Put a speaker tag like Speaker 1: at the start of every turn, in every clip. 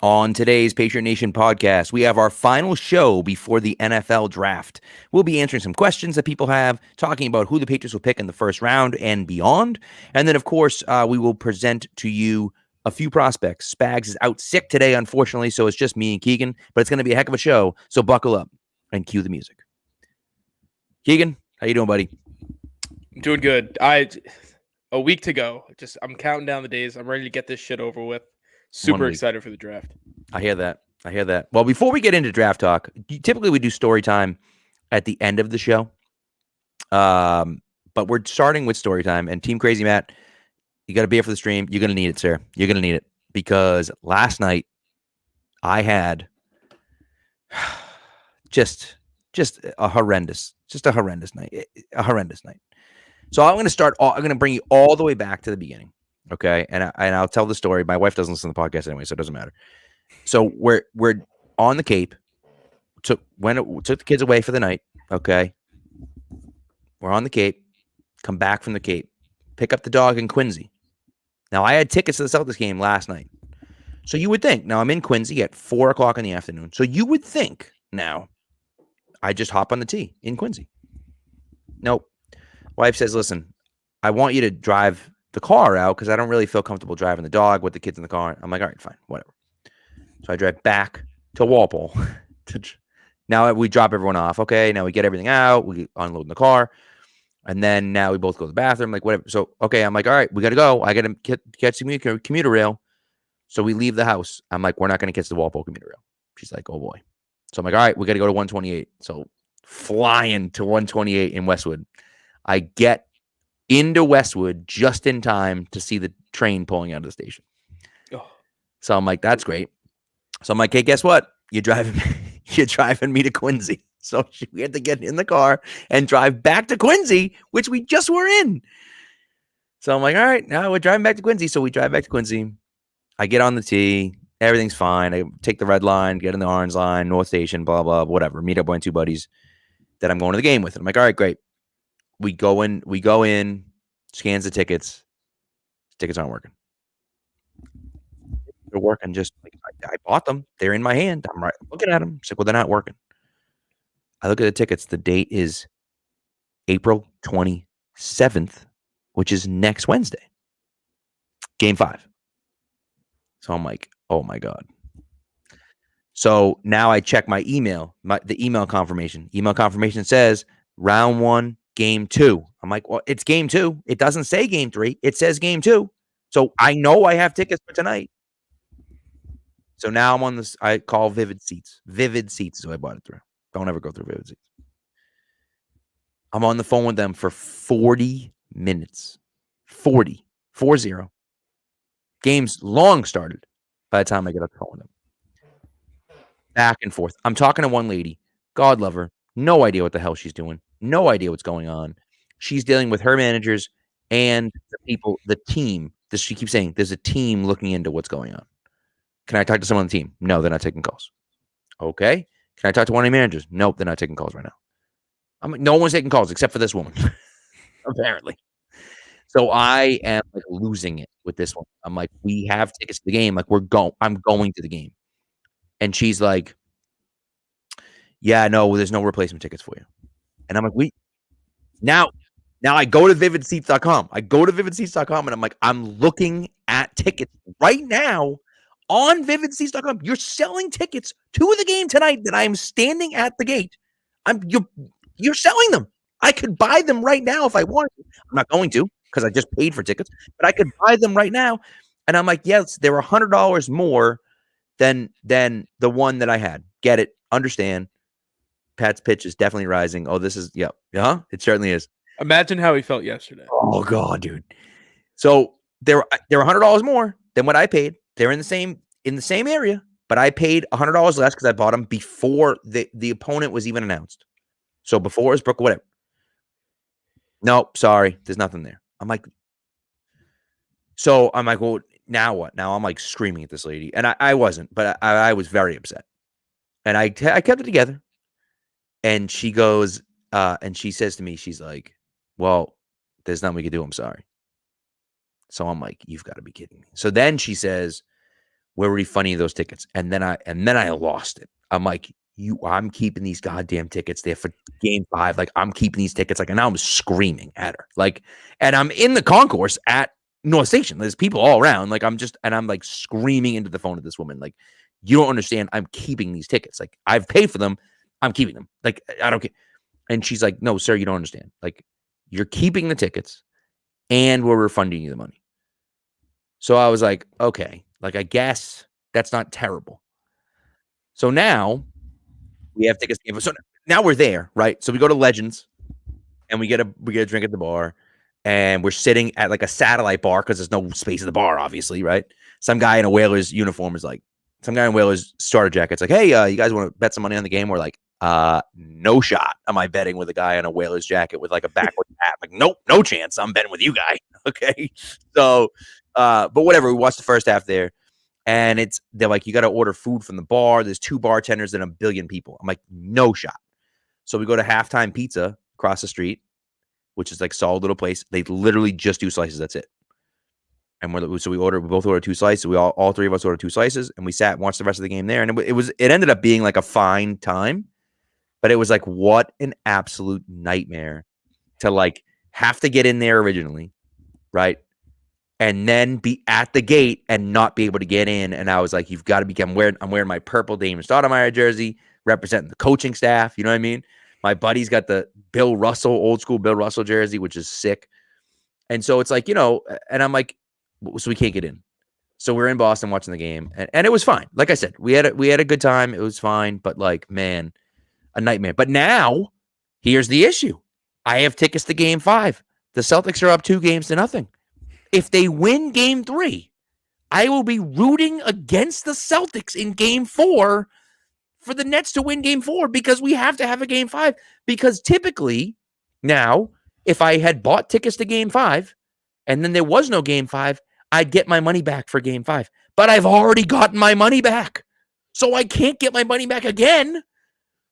Speaker 1: On today's Patriot Nation podcast, we have our final show before the NFL draft. We'll be answering some questions that people have, talking about who the Patriots will pick in the first round and beyond. And then, of course, we will present to you a few prospects. Spags is out sick today, unfortunately, so it's just me and Keegan, but it's going to be a heck of a show, so buckle up and cue the music. Keegan, how you doing, buddy?
Speaker 2: I'm doing good. A week to go. I'm counting down the days. I'm ready to get this shit over with. Super excited for the draft.
Speaker 1: I hear that. Well, before we get into draft talk, typically we do story time at the end of the show. But we're starting with story time. And Team Crazy Matt, you got a beer for the stream. You're going to need it, sir. You're going to need it. Because last night I had just a horrendous night. A horrendous night. So I'm going to bring you all the way back to the beginning. Okay, and I'll tell the story. My wife doesn't listen to the podcast anyway, so it doesn't matter. So we're on the Cape. Took the kids away for the night. Okay, we're on the Cape. Come back from the Cape. Pick up the dog in Quincy. Now I had tickets to the Celtics game last night. So you would think. Now I'm in Quincy at 4:00 in the afternoon. So you would think now I just hop on the T in Quincy. Nope. Wife says, "Listen, I want you to drive the car out because I don't really feel comfortable driving the dog with the kids in the car." I'm like, all right, fine, whatever. So I drive back to Walpole. Now we drop everyone off. Okay, now we get everything out. We unload in the car. And then now we both go to the bathroom, like whatever. So, okay, I'm like, all right, we got to go. I got to catch the commuter rail. So we leave the house. I'm like, we're not going to catch the Walpole commuter rail. She's like, oh boy. So I'm like, all right, we got to go to 128. So flying to 128 in Westwood. I get into Westwood just in time to see the train pulling out of the station. Oh. So I'm like, that's great. So I'm like, hey, guess what? You're driving me to Quincy. So we had to get in the car and drive back to Quincy, which we just were in. So I'm like, all right, now we're driving back to Quincy. So we drive back to Quincy. I get on the T. Everything's fine. I take the red line, get in the orange line, North Station, blah, blah, whatever. Meet up with my two buddies that I'm going to the game with. And I'm like, all right, great. We go in, scans the tickets. Tickets aren't working. They're working just like I bought them. They're in my hand. I'm right looking at them. It's like, well, they're not working. I look at the tickets. The date is April 27th, which is next Wednesday. Game 5. So I'm like, oh my God. So now I check my email, the email confirmation. Email confirmation says round 1. Game 2. I'm like, well, it's game 2. It doesn't say game 3. It says game 2. So I know I have tickets for tonight. So now I'm on this. I call Vivid Seats. Vivid Seats is who I bought it through. Don't ever go through Vivid Seats. I'm on the phone with them for 40 minutes. 40. Game's long started by the time I get off the phone with them. Back and forth. I'm talking to one lady. God love her. No idea what the hell she's doing. No idea what's going on. She's dealing with her managers and the people, the team. She keeps saying there's a team looking into what's going on. Can I talk to someone on the team? No, they're not taking calls. Okay. Can I talk to one of the managers? Nope, they're not taking calls right now. I'm like, no one's taking calls except for this woman, apparently. So I am like losing it with this one. I'm like, we have tickets to the game. Like I'm going to the game. And she's like, yeah, no, there's no replacement tickets for you. And I'm like, now I go to vividseats.com. And I'm like, I'm looking at tickets right now on vividseats.com. You're selling tickets to the game tonight that I'm standing at the gate. You're selling them. I could buy them right now if I wanted to. I'm not going to because I just paid for tickets, but I could buy them right now. And I'm like, yes, they were $100 more than the one that I had. Get it. Understand. Pat's pitch is definitely rising. Oh, this is, yeah. It certainly is.
Speaker 2: Imagine how he felt yesterday.
Speaker 1: Oh, God, dude. So they're $100 more than what I paid. They're in the same area, but I paid $100 less because I bought them before the opponent was even announced. So before it was Brook, whatever. Nope, sorry. There's nothing there. I'm like, well, now what? Now I'm like screaming at this lady. And I wasn't, but I was very upset. And I kept it together. And she goes, and she says to me, she's like, well, there's nothing we can do. I'm sorry. So I'm like, you've got to be kidding me. So then she says, we're refunding those tickets. And then I lost it. I'm like, I'm keeping these goddamn tickets there for game 5. Like, I'm keeping these tickets. Like, and now I'm screaming at her. Like, and I'm in the concourse at North Station. There's people all around. Like, I'm like screaming into the phone of this woman. Like, you don't understand. I'm keeping these tickets. Like, I've paid for them. I'm keeping them. Like, I don't care. And she's like, no, sir, you don't understand. Like, you're keeping the tickets and we're refunding you the money. So I was like, okay, like, I guess that's not terrible. So now we have tickets. So now we're there, right? So we go to Legends and we get a drink at the bar, and we're sitting at like a satellite bar because there's no space at the bar, obviously, right? Some guy in a Whalers uniform is like, some guy in Whalers starter jacket's like, hey, you guys want to bet some money on the game? We're like, no shot am I betting with a guy in a Whalers jacket with like a backward hat. Like, nope, no chance. I'm betting with you guy. Okay. So, but whatever. We watched the first half there, and they're like, you got to order food from the bar. There's 2 bartenders and a billion people. I'm like, no shot. So we go to Halftime Pizza across the street, which is like solid little place. They literally just do slices. That's it. And we both ordered 2 slices. We all 3 of us ordered 2 slices, and we sat and watched the rest of the game there. And it ended up being like a fine time, but it was like, what an absolute nightmare to like have to get in there originally, right? And then be at the gate and not be able to get in. And I was like, you've got to I'm wearing my purple Damon Stoudemire jersey, representing the coaching staff. You know what I mean? My buddy's got the old school Bill Russell jersey, which is sick. And so it's like, and I'm like, so we can't get in. So we're in Boston watching the game, and it was fine. Like I said, we had a good time. It was fine, but like, man, a nightmare. But now, here's the issue. I have tickets to game 5. The Celtics are up 2-0. If they win game 3, I will be rooting against the Celtics in game 4 for the Nets to win game 4, because we have to have a game 5. Because typically now, if I had bought tickets to game 5 and then there was no game 5, I'd get my money back for game 5. But I've already gotten my money back, so I can't get my money back again.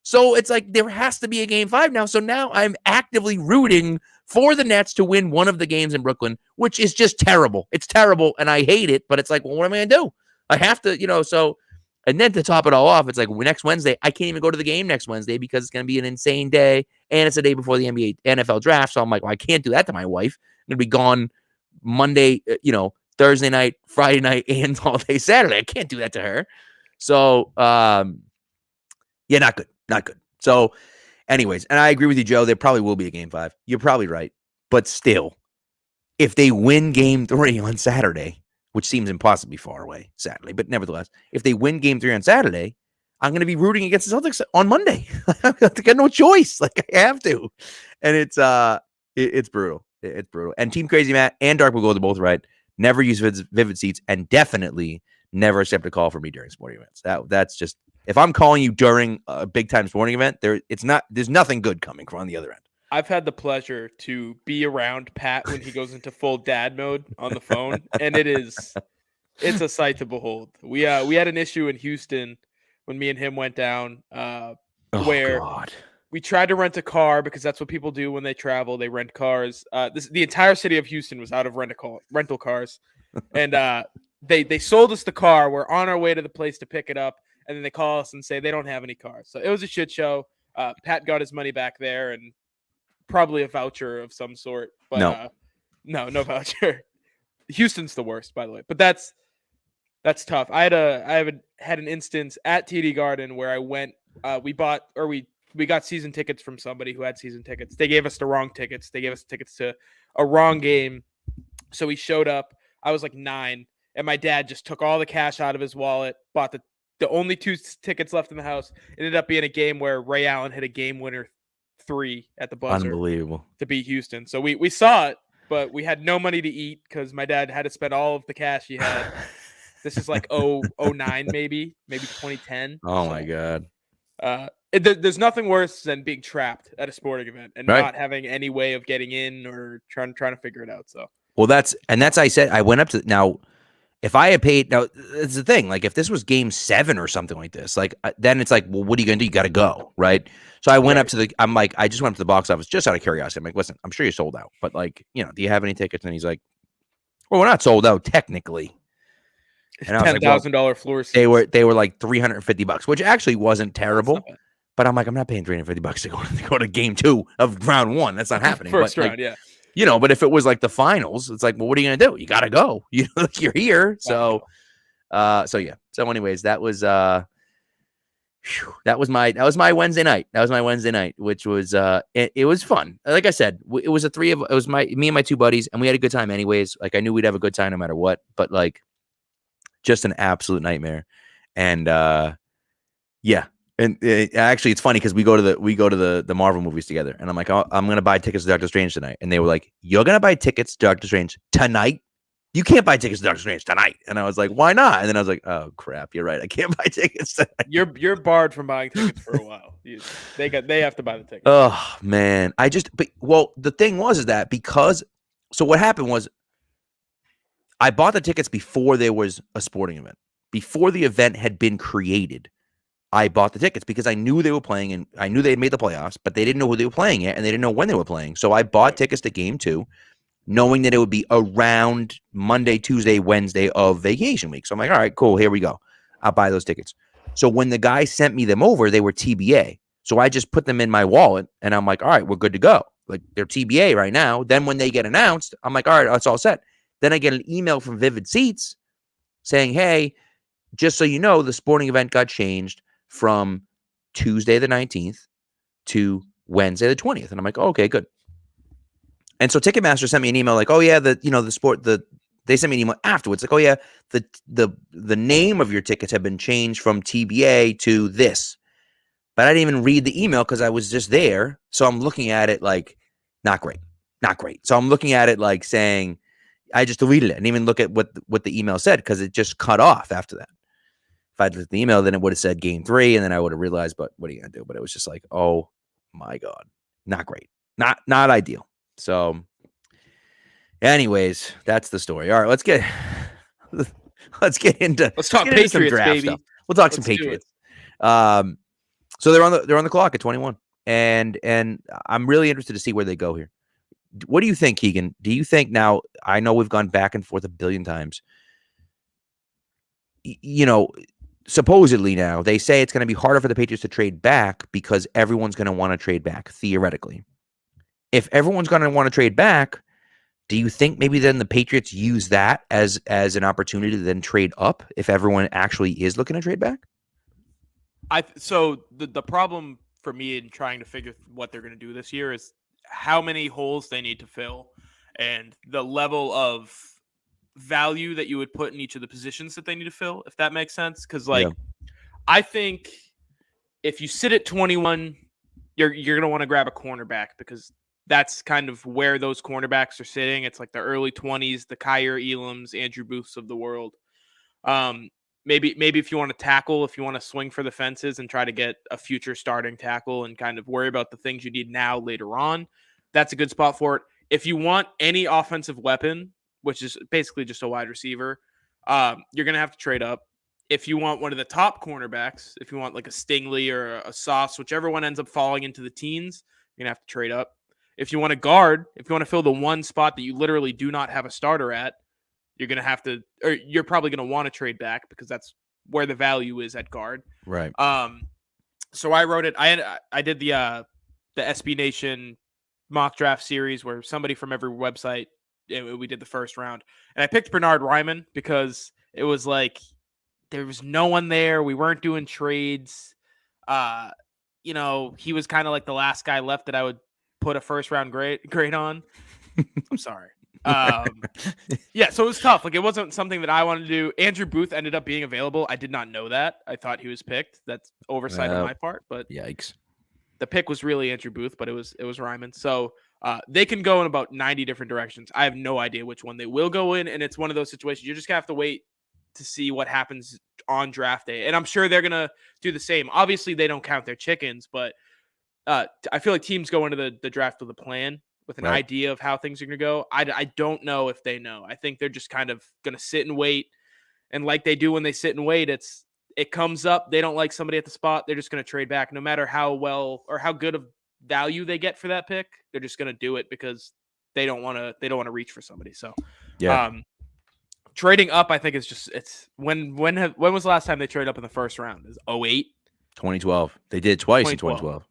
Speaker 1: So it's like, there has to be a game 5 now. So now I'm actively rooting for the Nets to win one of the games in Brooklyn, which is just terrible. It's terrible, and I hate it, but it's like, well, what am I going to do? I have to, so, and then to top it all off, it's like next Wednesday, I can't even go to the game next Wednesday because it's going to be an insane day, and it's a day before the NFL draft. So I'm like, well, I can't do that to my wife. I'm going to be gone Monday, Thursday night, Friday night, and all day Saturday. I can't do that to her. So, yeah, not good. Not good. So, anyways, and I agree with you, Joe. There probably will be a game 5. You're probably right. But still, if they win game 3 on Saturday, which seems impossibly far away, sadly, but nevertheless, if they win game 3 on Saturday, I'm going to be rooting against the Celtics on Monday. I got no choice. Like, I have to. And it's brutal. It's brutal. And Team Crazy Matt and Dark Blue Gold are both right. Never use Vivid Seats, and definitely never accept a call from me during sporting events. That's just, if I'm calling you during a big time sporting event, there's nothing good coming from on the other end.
Speaker 2: I've had the pleasure to be around Pat when he goes into full dad mode on the phone, and it's a sight to behold. We had an issue in Houston when me and him went down, where we tried to rent a car, because that's what people do when they travel. They rent cars. The entire city of Houston was out of rental cars, and they sold us the car. We're on our way to the place to pick it up, and then they call us and say they don't have any cars. So it was a shit show. Pat got his money back there, and probably a voucher of some sort. But no voucher. Houston's the worst, by the way. But that's tough. I had an instance at TD Garden where I went. We got season tickets from somebody who had season tickets. They gave us the wrong tickets. They gave us tickets to a wrong game. So we showed up. I was like 9, and my dad just took all the cash out of his wallet, bought the only 2 tickets left in the house. It ended up being a game where Ray Allen hit a game winner 3 at the buzzer.
Speaker 1: Unbelievable.
Speaker 2: To beat Houston. So we saw it, but we had no money to eat because my dad had to spend all of the cash he had. This is like 09, maybe 2010.
Speaker 1: Oh, my God.
Speaker 2: There's nothing worse than being trapped at a sporting event and
Speaker 1: right.
Speaker 2: not having any way of getting in or trying to figure it out. So,
Speaker 1: well, that's I said, I went up to, now, if I had paid, now it's the thing, like if this was game 7 or something like this, like then it's like, well, what are you going to do? You got to go. Right. So I went up to I just went up to the box office just out of curiosity. I'm like, listen, I'm sure you're sold out, but like, do you have any tickets? And he's like, well, we're not sold out technically. And I was like, well,
Speaker 2: $10,000 floor seats.
Speaker 1: they were like $350, which actually wasn't
Speaker 2: That's not
Speaker 1: terrible.
Speaker 2: bad.
Speaker 1: But I'm like, I'm not paying $350 to go to game 2 of round 1. That's not happening.
Speaker 2: First
Speaker 1: But
Speaker 2: round,
Speaker 1: like,
Speaker 2: yeah.
Speaker 1: but if it was like the finals, it's like, well, what are you gonna do? You gotta go. Like you're here. So yeah. So anyways, that was my Wednesday night. That was my Wednesday night, which was it was fun. Like I said, it was me and my 2 buddies, and we had a good time anyways. Like I knew we'd have a good time no matter what, but like just an absolute nightmare. And yeah. And actually, it's funny because we go to the Marvel movies together, and I'm like, oh, I'm gonna buy tickets to Doctor Strange tonight, and they were like, you're gonna buy tickets to Doctor Strange tonight? You can't buy tickets to Doctor Strange tonight. And I was like, why not? And then I was like, oh crap, you're right, I can't buy tickets tonight.
Speaker 2: You're barred from buying tickets for a while. They have to buy the tickets.
Speaker 1: Oh man, the thing was that because so what happened was I bought the tickets before there was a sporting event, before the event had been created. I bought the tickets because I knew they were playing, and I knew they had made the playoffs, but they didn't know who they were playing yet, and they didn't know when they were playing. So I bought tickets to game 2, knowing that it would be around Monday, Tuesday, Wednesday of vacation week. So I'm like, all right, cool, here we go. I'll buy those tickets. So when the guy sent me them over, they were TBA. So I just put them in my wallet, and I'm like, all right, we're good to go. Like, they're TBA right now. Then when they get announced, I'm like, all right, it's all set. Then I get an email from Vivid Seats saying, hey, just so you know, the sporting event got changed from Tuesday the 19th to Wednesday the 20th. And I'm like, oh, okay, good. And so Ticketmaster sent me an email like, oh yeah, they sent me an email afterwards like, oh yeah, the name of your tickets have been changed from TBA to this. But I didn't even read the email because I was just there. So I'm looking at it like, not great. So I'm looking at it like saying, I just deleted it. I didn't even look at what the email said because it just cut off after that. If I'd looked at the email, then it would have said game 3, and then I would have realized, but what are you going to do? But it was just like, oh my God, not great. Not ideal. So anyways, that's the story. All right, let's get into
Speaker 2: talk Patriots,
Speaker 1: some draft
Speaker 2: baby.
Speaker 1: stuff. We'll talk some Patriots. So they're on the clock at 21, and I'm really interested to see where they go here. What do you think, Keegan? Do you think now? I know we've gone back and forth a billion times. Supposedly now they say it's going to be harder for the Patriots to trade back because everyone's going to want to trade back, theoretically. If everyone's going to want to trade back, do you think maybe then the Patriots use that as an opportunity to then trade up if everyone actually is looking to trade back?
Speaker 2: So the problem for me in trying to figure what they're going to do this year is how many holes they need to fill and the level of value that you would put in each of the positions that they need to fill, if that makes sense. Because I think if you sit at 21, you're going to want to grab a cornerback because that's kind of where those cornerbacks are sitting. It's like the early 20s, the Kyer Elams, Andrew Booths of the world. Maybe if you want to tackle, if you want to swing for the fences and try to get a future starting tackle and kind of worry about the things you need now later on, that's a good spot for it. If you want any offensive weapon, which is basically just a wide receiver, you're going to have to trade up. If you want one of the top cornerbacks, if you want like a Stingley or a Sauce, whichever one ends up falling into the teens, you're going to have to trade up. If you want a guard, if you want to fill the one spot that you literally do not have a starter at, you're going to have to, or you're probably going to want to trade back because that's where the value is at guard.
Speaker 1: Right.
Speaker 2: So I wrote it. I did the SB Nation mock draft series where somebody from every website, we did the first round, and I picked Bernard Ryman because it was like there was no one there. We weren't doing trades. He was kind of like the last guy left that I would put a first round grade on. I'm sorry. Yeah, so it was tough. Like it wasn't something that I wanted to do. Andrew Booth ended up being available. I did not know that. I thought he was picked. That's oversight on my part, but
Speaker 1: yikes.
Speaker 2: The pick was really Andrew Booth, but it was Ryman. So they can go in about 90 different directions. I have no idea which one they will go in, and it's one of those situations you're just gonna have to wait to see what happens on draft day. And I'm sure they're gonna do the same. Obviously, they don't count their chickens, but I feel like teams go into the draft with a plan, with an idea of how things are going to go. I don't know if they know. I think they're just kind of going to sit and wait. And like they do when they sit and wait, it comes up. They don't like somebody at the spot. They're just going to trade back no matter how well or how good of value they get for that pick. They're just going to do it because they don't want to reach for somebody. So, trading up, I think it's when was the last time they traded up in the first round? Is 08?
Speaker 1: 2012. They did it twice in
Speaker 2: 2012.
Speaker 1: 2012.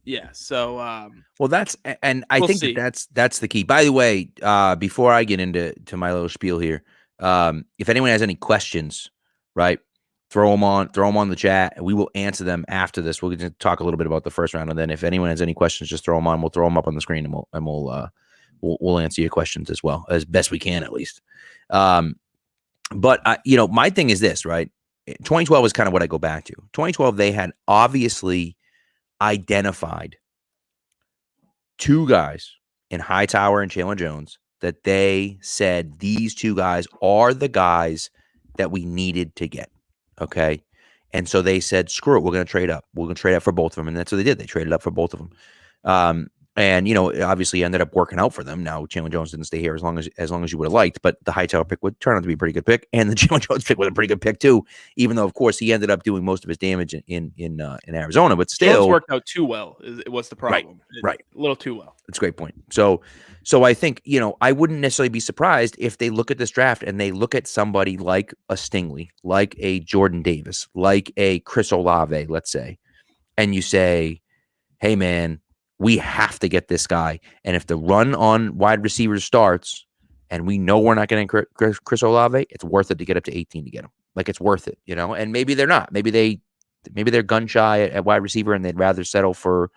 Speaker 2: Yeah. So
Speaker 1: Well, I
Speaker 2: we'll
Speaker 1: think
Speaker 2: see.
Speaker 1: that's the key. By the way, before I get into my little spiel here, if anyone has any questions, right, throw them on the chat, and we will answer them after this. We'll just talk a little bit about the first round, and then if anyone has any questions, just throw them on. We'll throw them up on the screen, and we'll answer your questions as well, as best we can, at least. But my thing is this, right? 2012 is kind of what I go back to. 2012, they had obviously identified two guys in Hightower and Chandler Jones that they said these two guys are the guys that we needed to get. Okay. And so they said, screw it. We're going to trade up. We're going to trade up for both of them. And that's what they did. They traded up for both of them. And, it obviously ended up working out for them. Now, Chandler Jones didn't stay here as long as you would have liked, but the Hightower pick would turn out to be a pretty good pick. And the Chandler Jones pick was a pretty good pick, too, even though, of course, he ended up doing most of his damage in Arizona. But still,
Speaker 2: Jones worked out too well. It was the problem.
Speaker 1: Right.
Speaker 2: A little too well.
Speaker 1: That's a great point. So I think, I wouldn't necessarily be surprised if they look at this draft and they look at somebody like a Stingley, like a Jordan Davis, like a Chris Olave, let's say, and you say, hey, man, we have to get this guy. And if the run on wide receivers starts and we know we're not getting Chris Olave, it's worth it to get up to 18 to get him. Like, it's worth it, and maybe they're not. Maybe they're gun shy at wide receiver and they'd rather settle for,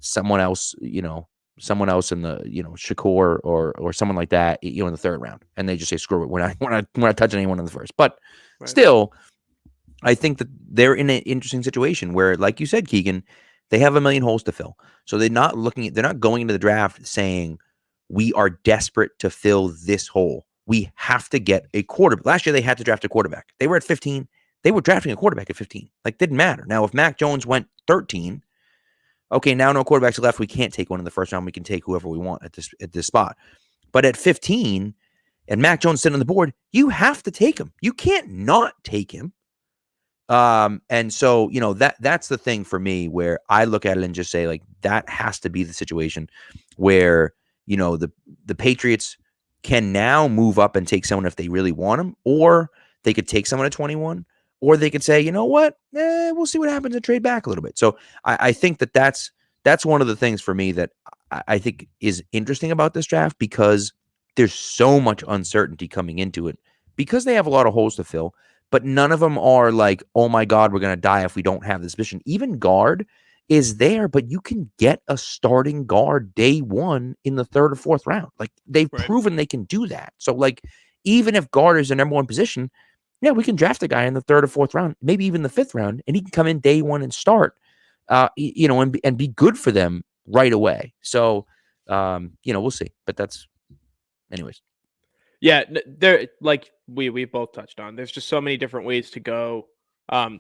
Speaker 1: someone else in the, Shakur or someone like that, in the third round. And they just say, screw it. We're not touching anyone in the first. But still, I think that they're in an interesting situation where, like you said, Keegan, they have a million holes to fill. So they're not going into the draft saying we are desperate to fill this hole. We have to get a quarterback. Last year they had to draft a quarterback. They were at 15. They were drafting a quarterback at 15. Like, didn't matter. Now, if Mac Jones went 13, okay, now no quarterbacks left. We can't take one in the first round. We can take whoever we want at this spot. But at 15, and Mac Jones sitting on the board, you have to take him. You can't not take him. And so, that's the thing for me where I look at it and just say, like, that has to be the situation where, the Patriots can now move up and take someone if they really want him, or they could take someone at 21, or they could say, you know what, we'll see what happens and trade back a little bit. So I think that's one of the things for me that I think is interesting about this draft, because there's so much uncertainty coming into it, because they have a lot of holes to fill. But none of them are like, oh my God, we're going to die if we don't have this position. Even guard is there, but you can get a starting guard day one in the third or fourth round. Like, they've proven they can do that. So, like, even if guard is the number one position, yeah, we can draft a guy in the third or fourth round, maybe even the fifth round, and he can come in day one and start, and be good for them right away. So, we'll see. But that's, anyways.
Speaker 2: Yeah, there, like we both touched on, there's just so many different ways to go.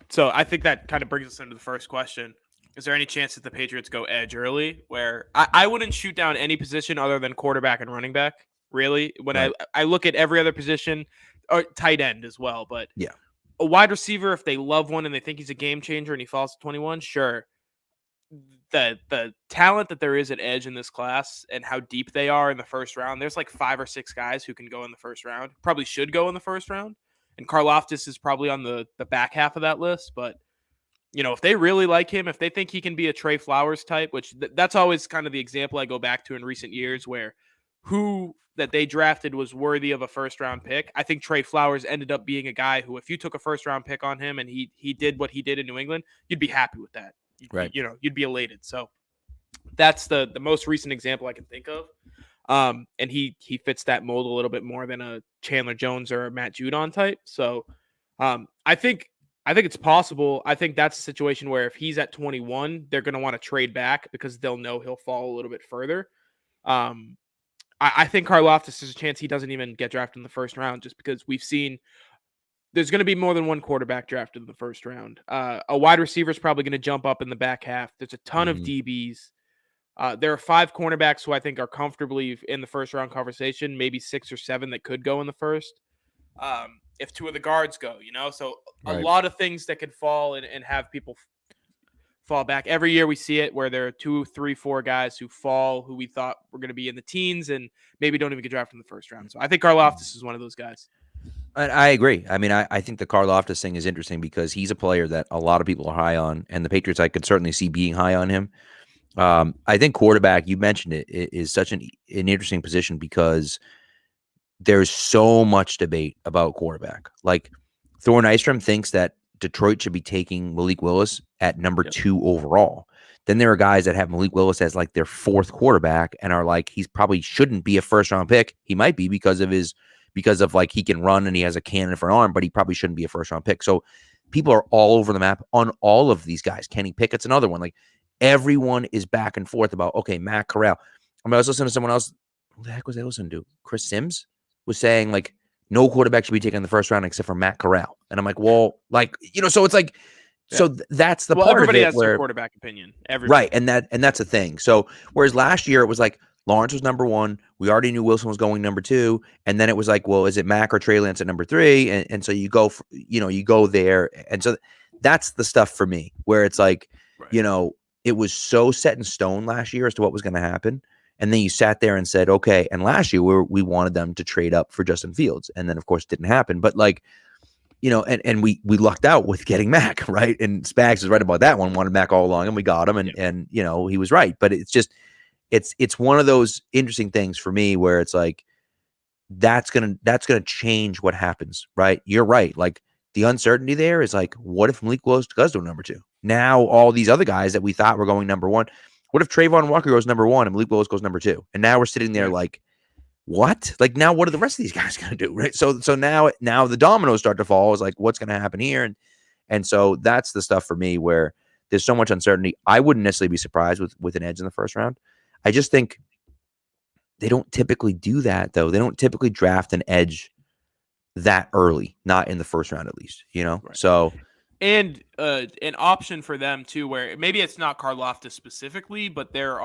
Speaker 2: So I think that kind of brings us into the first question. Is there any chance that the Patriots go edge early, where I wouldn't shoot down any position other than quarterback and running back, really? When I look at every other position, or tight end as well, but
Speaker 1: yeah,
Speaker 2: a wide receiver, if they love one and they think he's a game changer and he falls to 21, sure. The talent that there is at edge in this class and how deep they are in the first round, there's like 5 or 6 guys who can go in the first round, probably should go in the first round. And Karlaftis is probably on the back half of that list. But, if they really like him, if they think he can be a Trey Flowers type, which that's always kind of the example I go back to in recent years, where who that they drafted was worthy of a first round pick. I think Trey Flowers ended up being a guy who, if you took a first round pick on him and he did what he did in New England, you'd be happy with that.
Speaker 1: Right.
Speaker 2: You'd be elated. So that's the most recent example I can think of. And he fits that mold a little bit more than a Chandler Jones or a Matt Judon type. So I think it's possible. I think that's a situation where if he's at 21, they're going to want to trade back because they'll know he'll fall a little bit further. I think Karlaftis is a chance he doesn't even get drafted in the first round, just because we've seen there's going to be more than one quarterback drafted in the first round. A wide receiver is probably going to jump up in the back half. There's a ton of DBs. There are 5 cornerbacks who I think are comfortably in the first round conversation, maybe 6 or 7 that could go in the first. If 2 of the guards go, so a lot of things that could fall and have people fall back. Every year we see it where there are 2, 3, 4 guys who fall who we thought were going to be in the teens and maybe don't even get drafted in the first round. So I think Karlaftis is one of those guys.
Speaker 1: I agree. I mean, I think the Karlaftis thing is interesting because he's a player that a lot of people are high on, and the Patriots I could certainly see being high on him. I think quarterback, you mentioned it, is such an interesting position because there's so much debate about quarterback. Like Thor Nystrom thinks that Detroit should be taking Malik Willis at number 2 overall. Then there are guys that have Malik Willis as like their 4th quarterback and are like, he's probably shouldn't be a first round pick. He might be because of like he can run and he has a cannon for an arm, but he probably shouldn't be a first round pick. So people are all over the map on all of these guys. Kenny Pickett's another one. Like everyone is back and forth about, okay, Matt Corral. I mean, I was listening to someone else. Who the heck was I listening to? Chris Sims was saying like no quarterback should be taken in the first round except for Matt Corral. And I'm like, well, like, so it's like, that's the part
Speaker 2: everybody
Speaker 1: of it
Speaker 2: has
Speaker 1: where
Speaker 2: their quarterback opinion. Everybody.
Speaker 1: Right. And that's a thing. So whereas last year it was like Lawrence was number 1. We already knew Wilson was going number 2. And then it was like, well, is it Mac or Trey Lance at number 3? And so you go, you go there. And so that's the stuff for me where it's like, it was so set in stone last year as to what was going to happen. And then you sat there and said, okay. And last year we wanted them to trade up for Justin Fields. And then of course it didn't happen. But like, and we lucked out with getting Mac, right? And Spags is right about that one, wanted Mac all along and we got him and he was right. But it's just, it's one of those interesting things for me where it's like, that's going to change what happens, right? You're right. Like the uncertainty there is like, what if Malik Willis does go number 2? Now all these other guys that we thought were going number 1, what if Trayvon Walker goes number 1 and Malik Willis goes number 2? And now we're sitting there like, what? Like now, what are the rest of these guys going to do? Right. So now the dominoes start to fall. Is like, what's going to happen here? And so that's the stuff for me where there's so much uncertainty. I wouldn't necessarily be surprised with an edge in the first round. I just think they don't typically do that though. They don't typically draft an edge that early, not in the first round at least, Right. So.
Speaker 2: And an option for them too, where maybe it's not Karlaftis specifically, but there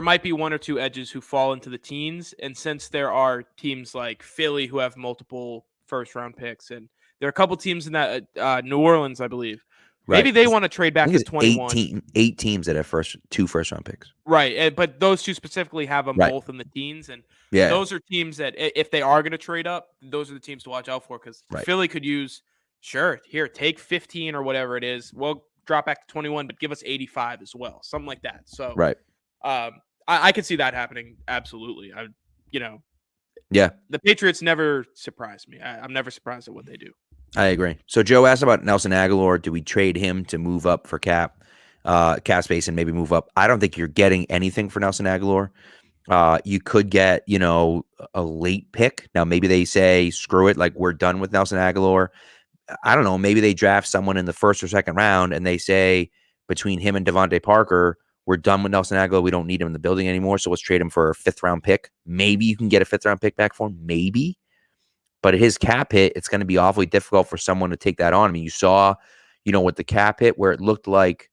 Speaker 2: might be 1 or 2 edges who fall into the teens. And since there are teams like Philly who have multiple first round picks, and there are a couple teams in that New Orleans, I believe, maybe they want to trade back to 21.
Speaker 1: 8 teams that have 2 first round picks.
Speaker 2: Right. But those 2 specifically have them both in the teens. And those are teams that if they are going to trade up, those are the teams to watch out for because Philly could use, here, take 15 or whatever it is. We'll drop back to 21, but give us 85 as well. Something like that. So, I could see that happening. Absolutely. The Patriots never surprise me. I'm never surprised at what they do.
Speaker 1: I agree. So Joe asked about Nelson Aguilar. Do we trade him to move up for cap space and maybe move up? I don't think you're getting anything for Nelson Aguilar. You could get, a late pick. Now, maybe they say, screw it. Like we're done with Nelson Aguilar. I don't know. Maybe they draft someone in the first or second round and they say between him and Devontae Parker, we're done with Nelson Aguilar. We don't need him in the building anymore. So let's trade him for a 5th round pick. Maybe you can get a 5th round pick back for him. Maybe. But at his cap hit, it's going to be awfully difficult for someone to take that on. I mean, you saw, with the cap hit where it looked like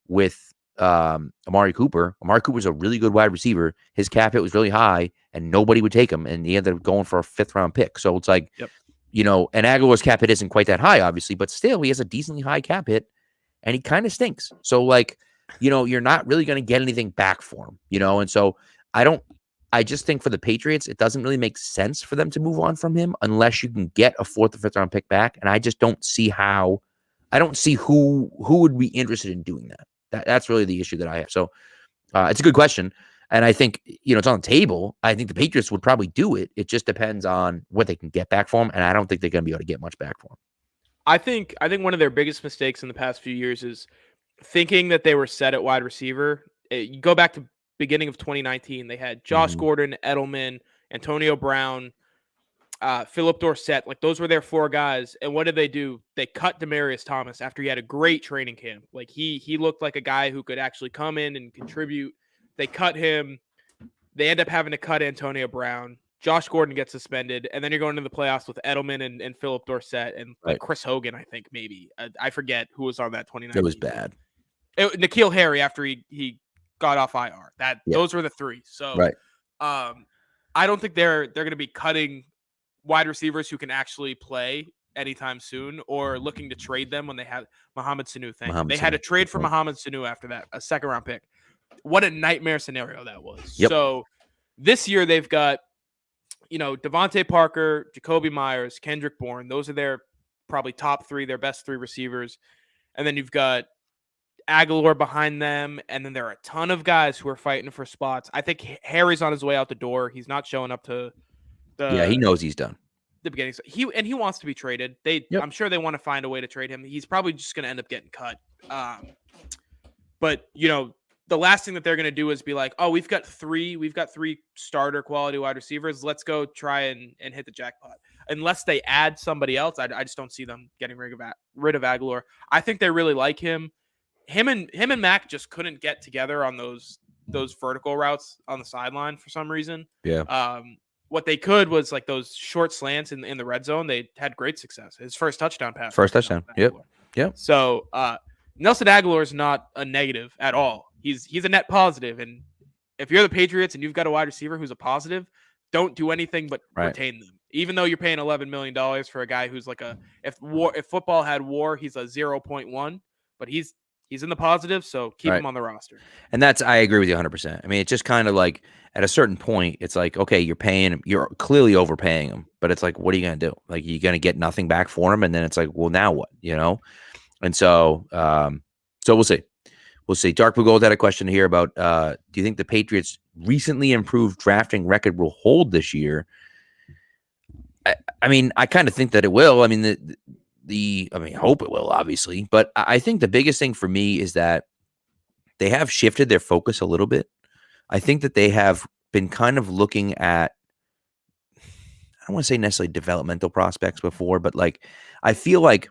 Speaker 1: with Amari Cooper. Amari Cooper's a really good wide receiver. His cap hit was really high and nobody would take him. And he ended up going for a 5th round pick. So it's like, and Aguilar's cap hit isn't quite that high, obviously, but still he has a decently high cap hit and he kind of stinks. So like, you're not really going to get anything back for him, and so I just think for the Patriots, it doesn't really make sense for them to move on from him unless you can get a 4th or 5th round pick back. And I just don't see how, I don't see who would be interested in doing that. That's really the issue that I have. So it's a good question. And I think, it's on the table. I think the Patriots would probably do it. It just depends on what they can get back for him. And I don't think they're going to be able to get much back for him.
Speaker 2: I think one of their biggest mistakes in the past few years is thinking that they were set at wide receiver. You go back to beginning of 2019, they had Josh Gordon, Edelman, Antonio Brown, Philip Dorsett. Like those were their 4 guys. And what did they do? They cut Demaryius Thomas after he had a great training camp. Like he looked like a guy who could actually come in and contribute. They cut him. They end up having to cut Antonio Brown. Josh Gordon gets suspended, and then you're going to the playoffs with Edelman and Philip Dorsett and like Chris Hogan, I think maybe. I forget who was on that 2019.
Speaker 1: It was bad.
Speaker 2: N'Keal Harry after he got off IR. Those were the 3. So I don't think they're going to be cutting wide receivers who can actually play anytime soon or looking to trade them when they had Mohamed Sanu. Thank you.
Speaker 1: Mohamed
Speaker 2: They had
Speaker 1: Sanu.
Speaker 2: to trade for
Speaker 1: Right.
Speaker 2: Mohamed Sanu after that, a second-round pick. What a nightmare scenario that was.
Speaker 1: Yep.
Speaker 2: So this year they've got, Devontae Parker, Jacoby Myers, Kendrick Bourne. Those are their probably top three, their best three receivers. And then you've got Aguilar behind them. And then there are a ton of guys who are fighting for spots. I think Harry's on his way out the door. He's not showing up to
Speaker 1: He knows he's done.
Speaker 2: the beginning. He wants to be traded.
Speaker 1: Yep.
Speaker 2: I'm sure they want to find a way to trade him. He's probably just going to end up getting cut. But the last thing that they're going to do is be like, oh, we've got three starter quality wide receivers. Let's go try and hit the jackpot. Unless they add somebody else, I just don't see them getting rid of Aguilar. I think they really like him. Him and Mac just couldn't get together on those vertical routes on the sideline for some reason.
Speaker 1: Yeah.
Speaker 2: What they could was like those short slants in the red zone. They had great success. His first touchdown pass.
Speaker 1: First touchdown. Yep.
Speaker 2: So Nelson Aguilar is not a negative at all. He's a net positive. And if you're the Patriots and you've got a wide receiver who's a positive, don't do anything but retain them. Even though you're paying $11 million for a guy who's like if football had WAR, he's a 0.1, but he's in the positive, so keep him on the roster.
Speaker 1: And I agree with you 100%. I mean, it's just kind of like at a certain point, it's like, okay, you're clearly overpaying him, but it's like, what are you going to do? Like, you're going to get nothing back for him. And then it's like, well, now what, And so, we'll see. We'll see. Dark Blue Gold had a question here about, do you think the Patriots' recently improved drafting record will hold this year? I mean, I kind of think that it will. I mean, I hope it will, obviously. But I think the biggest thing for me is that they have shifted their focus a little bit. I think that they have been kind of looking at, I don't want to say necessarily developmental prospects before, but like, I feel like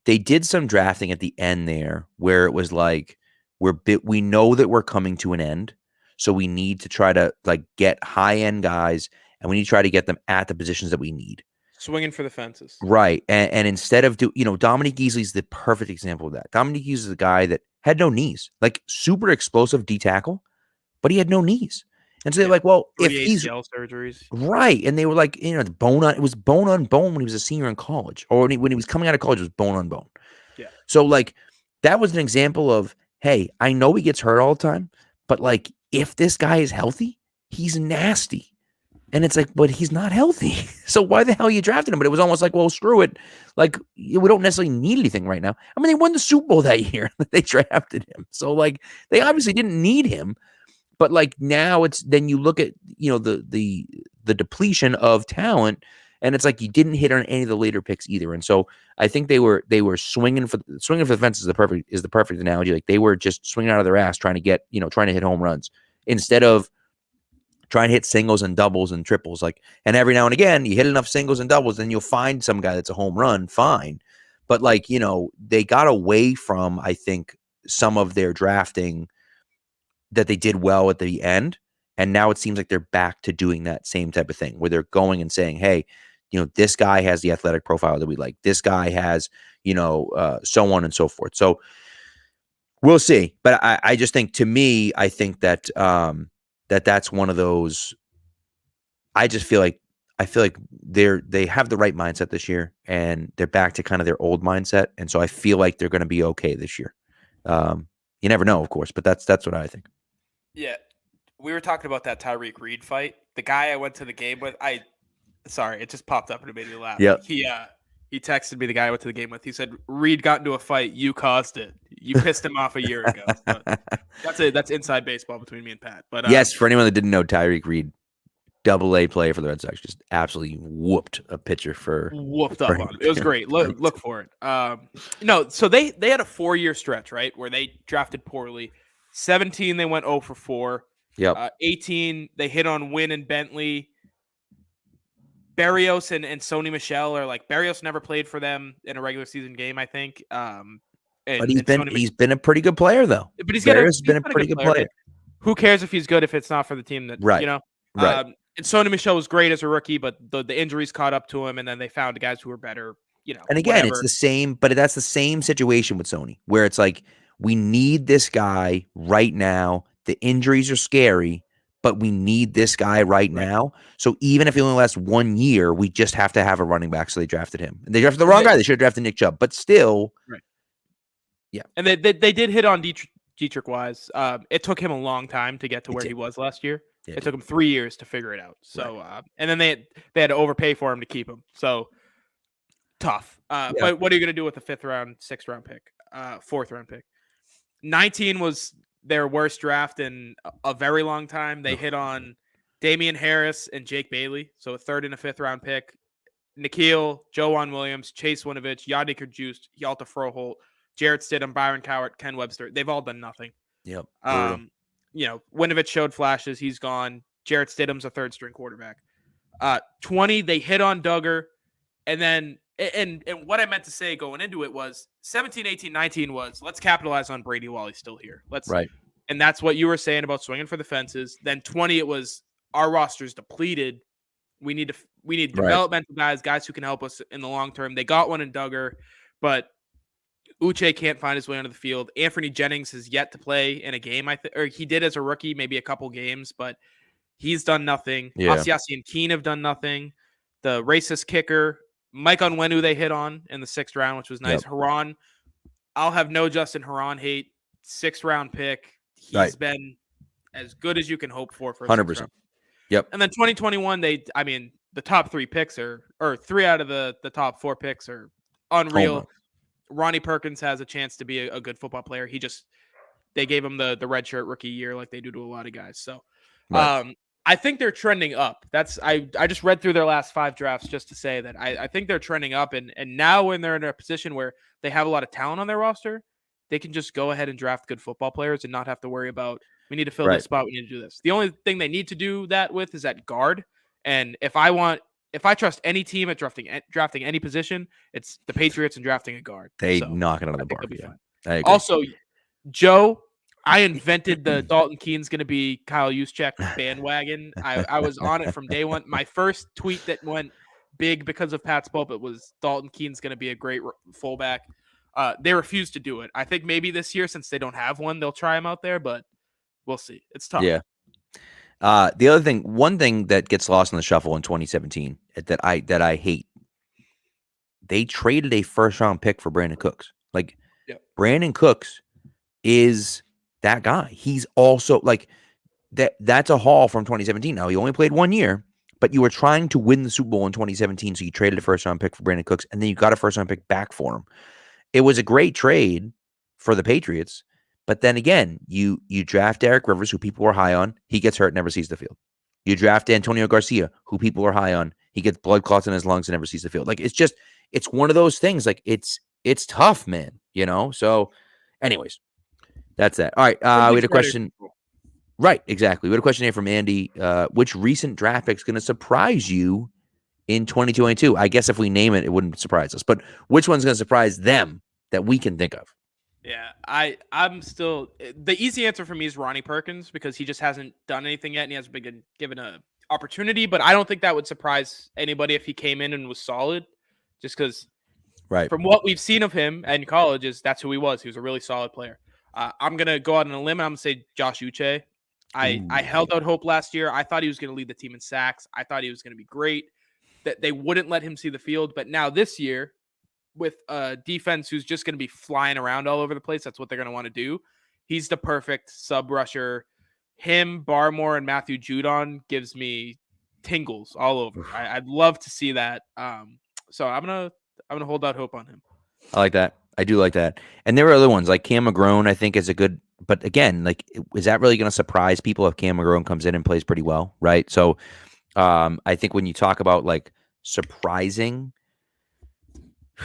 Speaker 1: they did some drafting at the end there where it was like, we know that we're coming to an end. So we need to try to like get high end guys and we need to try to get them at the positions that we need.
Speaker 2: Swinging for the fences.
Speaker 1: Right. And instead of Dominique Easley's the perfect example of that. Dominique Easley is a guy that had no knees, like super explosive D tackle, but he had no knees. And so they're like, well, if he's
Speaker 2: surgeries.
Speaker 1: Right. And they were like, it was bone on bone when he was a senior in college, or when he was coming out of college, it was bone on bone.
Speaker 2: Yeah.
Speaker 1: So like, that was an example of, hey, I know he gets hurt all the time, but like, if this guy is healthy, he's nasty. And it's like, but he's not healthy. So why the hell are you drafting him? But it was almost like, well, screw it. Like, we don't necessarily need anything right now. I mean, they won the Super Bowl that year. They drafted him. So like, they obviously didn't need him. But like, now then you look at, the depletion of talent, and it's like you didn't hit on any of the later picks either. And so I think they were swinging for the fence is the perfect analogy. Like, they were just swinging out of their ass trying to hit home runs instead of trying to hit singles and doubles and triples. Like, and every now and again you hit enough singles and doubles, then you'll find some guy that's a home run, fine. But like, they got away from, I think, some of their drafting that they did well at the end. And now it seems like they're back to doing that same type of thing where they're going and saying, hey, this guy has the athletic profile that we like. This guy has, so on and so forth. So we'll see. But I just think, to me, I think that, that's one of those. I feel like they have the right mindset this year, and they're back to kind of their old mindset. And so I feel like they're going to be okay this year. You never know, of course, but that's what I think.
Speaker 2: Yeah. We were talking about that Tyreek Reed fight. The guy I went to the game with, sorry, it just popped up and it made me laugh.
Speaker 1: Yeah.
Speaker 2: He texted me, the guy I went to the game with. He said, Reed got into a fight. You caused it. You pissed him off a year ago. So that's inside baseball between me and Pat. But
Speaker 1: yes, for anyone that didn't know, Tyreek Reed, AA player for the Red Sox, just absolutely whooped a pitcher
Speaker 2: whooped up on him. It was great. Look for it. So they had a 4-year stretch, right, where they drafted poorly. 17, they went 0 for 4.
Speaker 1: Yep.
Speaker 2: 18, they hit on Wynn and Bentley. Berrios and Sony Michel are like, Berrios never played for them in a regular season game, I think.
Speaker 1: But he's been a pretty good player, though.
Speaker 2: But he's
Speaker 1: been a pretty good player.
Speaker 2: Who cares if he's good if it's not for the team that,
Speaker 1: right. Right.
Speaker 2: And Sony Michel was great as a rookie, but the injuries caught up to him, and then they found guys who were better,
Speaker 1: And again, it's the same, but that's the same situation with Sony, where it's like, we need this guy right now. The injuries are scary, but we need this guy right now. So even if he only lasts 1 year, we just have to have a running back. So they drafted him. And they drafted the wrong guy. They should have drafted Nick Chubb, but still.
Speaker 2: Right.
Speaker 1: Yeah.
Speaker 2: And they did hit on Dietrich Wise. It took him a long time to get to where he was last year. It took him 3 years to figure it out. So, and then they had to overpay for him to keep him. So tough. But what are you going to do with a 5th round, 6th round pick, 4th round pick? 19 was their worst draft in a very long time. They hit on Damian Harris and Jake Bailey. So a 3rd and a 5th round pick. Nikhil, Joanne Williams, Chase Winovich, Yadier Juiced, Yalta Froholt, Jarrett Stidham, Byron Cowart, Ken Webster. They've all done nothing.
Speaker 1: Yep.
Speaker 2: Winovich showed flashes. He's gone. Jarrett Stidham's a 3rd string quarterback. 20, they hit on Duggar. And then, and what I meant to say going into it was 17, 18, 19 was let's capitalize on Brady while he's still here. And that's what you were saying about swinging for the fences. Then 20, it was our roster's depleted. We need developmental guys who can help us in the long term. They got one in Duggar, but Uche can't find his way onto the field. Anthony Jennings has yet to play in a game, or he did as a rookie, maybe a couple games, but he's done nothing. Asiasi and Keene have done nothing. The racist kicker, Mike Onwenu, they hit on in the 6th round, which was nice. Haran, I'll have no Justin Haran hate. 6th round pick. He's been as good as you can hope for
Speaker 1: 100%. Yep.
Speaker 2: And then 2021, the top 3 picks or 3 out of the top 4 picks are unreal. Ronnie Perkins has a chance to be a good football player. They gave him the red shirt rookie year like they do to a lot of guys. So I think they're trending up. I just read through their last 5 drafts just to say that I think they're trending up. And now when they're in a position where they have a lot of talent on their roster, they can just go ahead and draft good football players and not have to worry about, we need to fill this spot, we need to do this. The only thing they need to do that with is at guard. And if I trust any team at drafting any position, it's the Patriots and drafting a guard.
Speaker 1: They knock it out of the park. Yeah.
Speaker 2: Also, Joe, I invented the Dalton Keene's going to be Kyle Juszczyk bandwagon. I was on it from day one. My first tweet that went big because of Pat's pulpit was Dalton Keene's going to be a great fullback. They refused to do it. I think maybe this year, since they don't have one, they'll try him out there, but we'll see. It's tough.
Speaker 1: Yeah. The other thing, one thing that gets lost in the shuffle in 2017 that I hate, they traded a 1st round pick for Brandon Cooks. Brandon Cooks is that guy. He's also that's a haul from 2017. Now he only played 1 year, but you were trying to win the Super Bowl in 2017. So you traded a 1st round pick for Brandon Cooks, and then you got a 1st round pick back for him. It was a great trade for the Patriots. But then again, you draft Derek Rivers, who people were high on. He gets hurt, never sees the field. You draft Antonio Garcia, who people are high on. He gets blood clots in his lungs and never sees the field. It's one of those things. It's tough, man. So anyways, that's that. All right. We had a question. Right. Exactly. We had a question here from Andy. Which recent draft pick is going to surprise you in 2022? I guess if we name it, it wouldn't surprise us. But which one's going to surprise them that we can think of?
Speaker 2: Yeah, I'm still the easy answer for me is Ronnie Perkins because he just hasn't done anything yet and he hasn't been given an opportunity. But I don't think that would surprise anybody if he came in and was solid, just because from what we've seen of him in college that's who he was. He was a really solid player. I'm gonna go out on a limb and I'm gonna say Josh Uche. I held out hope last year. I thought he was gonna lead the team in sacks. I thought he was gonna be great. That they wouldn't let him see the field, but now this year, with a defense who's just going to be flying around all over the place, that's what they're going to want to do. He's the perfect sub rusher. Him, Barmore, and Matthew Judon gives me tingles all over. I'd love to see that. So I'm gonna hold out hope on him.
Speaker 1: I like that. I do like that. And there are other ones like Cam McGrone. I think is a good. But again, is that really going to surprise people if Cam McGrone comes in and plays pretty well? Right. So I think when you talk about surprising.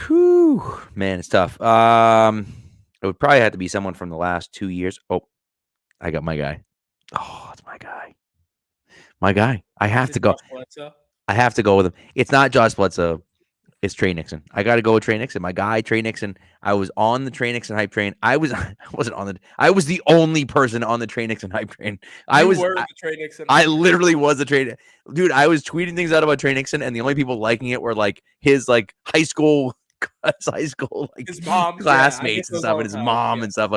Speaker 1: Whew, man, it's tough. It would probably have to be someone from the last 2 years. Oh, I got my guy. Oh, it's my guy. My guy. I have to go. I have to go with him. It's not Josh Bledsoe. It's Trey Nixon. I got to go with Trey Nixon. My guy, Trey Nixon. I was on the Trey Nixon hype train. I was the only person on the Trey Nixon hype train. The
Speaker 2: Trey Nixon.
Speaker 1: I literally was the Trey. Dude, I was tweeting things out about Trey Nixon, and the only people liking it were his high school
Speaker 2: his mom,
Speaker 1: classmates and stuff, and his mom and stuff.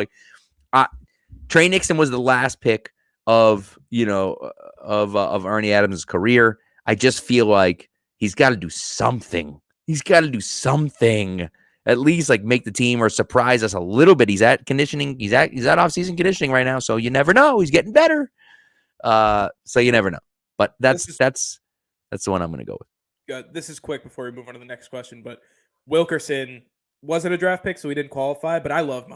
Speaker 1: Trey Nixon was the last pick of of Ernie Adams' career. I just feel like he's got to do something. He's got to do something. At least like make the team or surprise us a little bit. He's at conditioning. He's at off-season conditioning right now, so you never know. He's getting better. So you never know. But that's the one I'm going to go with.
Speaker 2: This is quick before we move on to the next question. But Wilkerson wasn't a draft pick, so he didn't qualify. But I love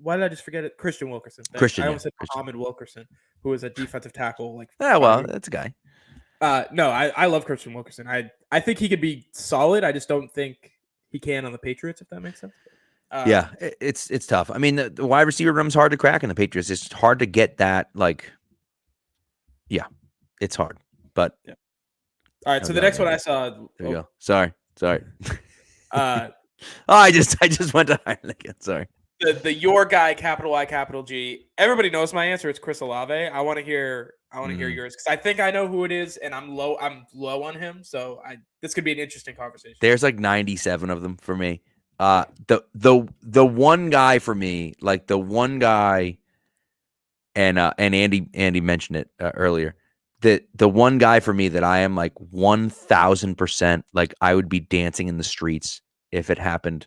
Speaker 2: why did I just forget it? Christian Wilkerson.
Speaker 1: Christian,
Speaker 2: I almost said
Speaker 1: Christian.
Speaker 2: Muhammad Wilkerson, who was a defensive tackle.
Speaker 1: That's a guy.
Speaker 2: No, I love Christian Wilkerson. I think he could be solid. I just don't think he can on the Patriots, if that makes sense.
Speaker 1: Yeah, it's tough. I mean, the wide receiver room's hard to crack in the Patriots. It's hard to get that. Yeah, it's hard. But
Speaker 2: yeah. All right. So the next one I saw.
Speaker 1: There you go. Sorry. I just went to Ireland again. Sorry.
Speaker 2: The your guy, capital I, capital G. Everybody knows my answer. It's Chris Olave. I want to hear yours because I think I know who it is, and I'm low on him. So this could be an interesting conversation.
Speaker 1: There's like 97 of them for me. The one guy for me, like the one guy, and Andy mentioned it earlier. The one guy for me that I am like 1,000% like I would be dancing in the streets if it happened.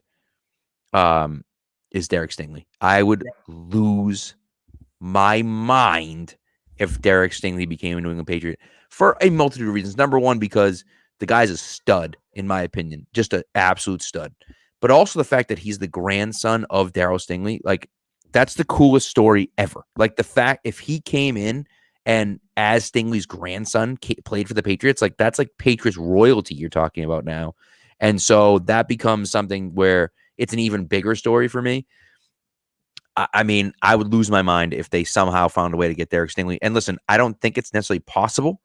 Speaker 1: Is Derek Stingley. I would lose my mind if Derek Stingley became a New England Patriot for a multitude of reasons. Number one, because the guy's a stud, in my opinion, just an absolute stud. But also the fact that he's the grandson of Darryl Stingley, like that's the coolest story ever. Like the fact if he came in and as Stingley's grandson played for the Patriots, like that's like Patriots royalty you're talking about now. And so that becomes something where it's an even bigger story for me. I mean, I would lose my mind if they somehow found a way to get Derek Stingley. And listen, I don't think it's necessarily possible.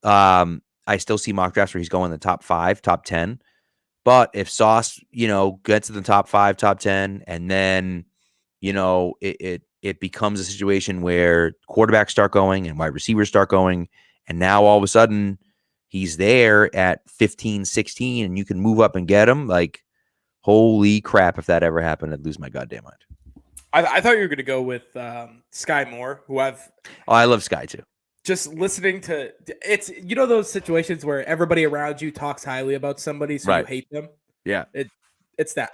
Speaker 1: I still see mock drafts where he's going in the top 5, top 10. But if Sauce, gets to the top 5, top 10, and then, it becomes a situation where quarterbacks start going and wide receivers start going. And now all of a sudden he's there at 15, 16, and you can move up and get him. Like, holy crap, if that ever happened, I'd lose my goddamn mind.
Speaker 2: I thought you were going to go with Sky Moore, who
Speaker 1: I love Sky too.
Speaker 2: Just listening to it's those situations where everybody around you talks highly about somebody, so you hate them.
Speaker 1: Yeah,
Speaker 2: it's that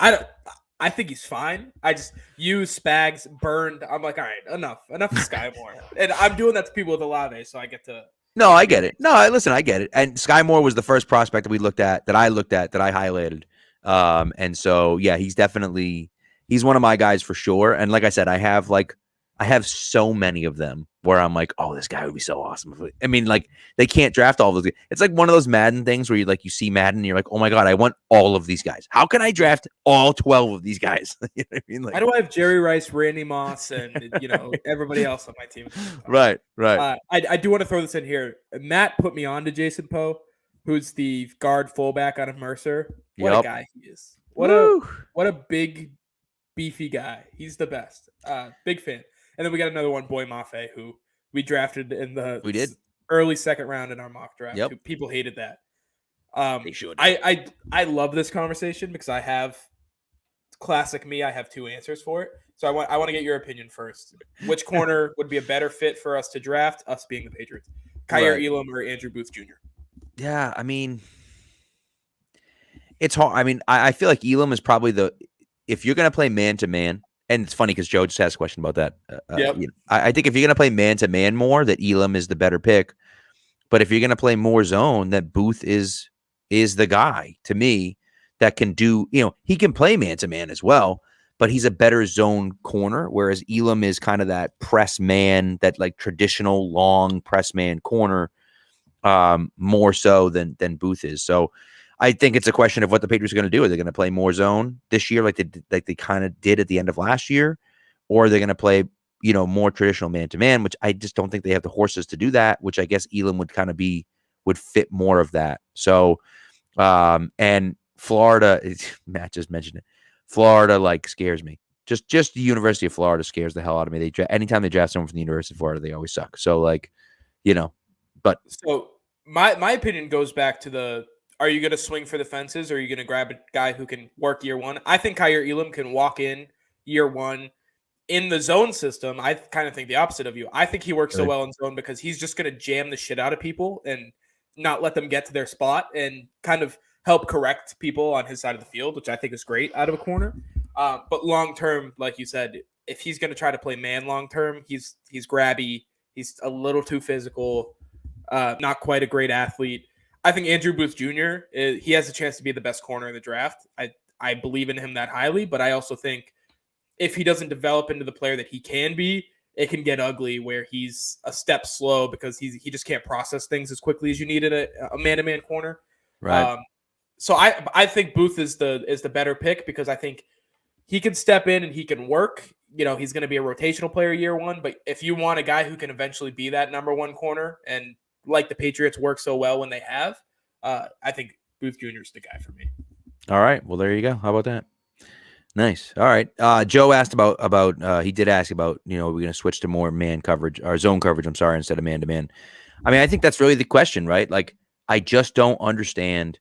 Speaker 2: I think he's fine. I just Spags burned. I'm like, all right, enough of Sky Moore, and I'm doing that to people with Olave, so I get to.
Speaker 1: No, I get it. No, listen, I get it. And Sky Moore was the first prospect that I highlighted. And so yeah, he's one of my guys for sure. And like I said, I have so many of them where I'm like, oh, this guy would be so awesome. I mean, like they can't draft all of those. It's like one of those Madden things where you see Madden and you're like, oh my God, I want all of these guys. How can I draft all 12 of these guys? You know what I mean? Like,
Speaker 2: how do I have Jerry Rice, Randy Moss, and everybody else on my team?
Speaker 1: Right.
Speaker 2: I do want to throw this in here. Matt put me on to Jason Poe, who's the guard fullback out of Mercer. What a guy he is. What a big, beefy guy. He's the best. Big fan. And then we got another one, Boy Mafe, who we drafted in the early second round in our mock draft.
Speaker 1: Yep.
Speaker 2: People hated that.
Speaker 1: They should.
Speaker 2: I love this conversation because I have classic me. I have 2 answers for it. So I want to get your opinion first. Which corner would be a better fit for us to draft? Us being the Patriots, Kyer Elam or Andrew Booth Jr.
Speaker 1: Yeah, I mean, it's hard. I mean, I feel like Elam is probably if you're going to play man to man. And it's funny because Joe just asked a question about that. I think if you're going to play man-to-man more, that Elam is the better pick. But if you're going to play more zone, that Booth is the guy, to me, that can do, he can play man-to-man as well, but he's a better zone corner, whereas Elam is kind of that press man, that like traditional long press man corner, more so than Booth is. So I think it's a question of what the Patriots are going to do. Are they going to play more zone this year like they kind of did at the end of last year? Or are they going to play, more traditional man-to-man, which I just don't think they have the horses to do that, which I guess Elam would kind of would fit more of that. So, and Florida, Matt just mentioned it. Florida, like, scares me. Just the University of Florida scares the hell out of me. Anytime they draft someone from the University of Florida, they always suck. So, like, but.
Speaker 2: So my opinion goes back to are you going to swing for the fences, or are you going to grab a guy who can work year one? I think Kyer Elam can walk in year one, in the zone system, I kind of think the opposite of you. I think he works so
Speaker 1: Really?
Speaker 2: well in zone because he's just going to jam the shit out of people and not let them get to their spot and kind of help correct people on his side of the field, which I think is great out of a corner. But long term, like you said, if he's going to try to play man long term, he's grabby. He's a little too physical, not quite a great athlete. I think Andrew Booth Jr. He has a chance to be the best corner in the draft. I believe in him that highly, but I also think if he doesn't develop into the player that he can be, it can get ugly where he's a step slow because he just can't process things as quickly as you need in a man-to-man corner.
Speaker 1: Right.
Speaker 2: So I think Booth is the better pick because I think he can step in and he can work. He's going to be a rotational player year one, but if you want a guy who can eventually be that number one corner and like the Patriots work so well when they have, I think Booth Jr. is the guy for me.
Speaker 1: All right. Well, there you go. How about that? Nice. All right. Joe asked about he did ask about, we're going to switch to more man coverage or zone coverage. I'm sorry, instead of man to man. I mean, I think that's really the question, right? Like, I just don't understand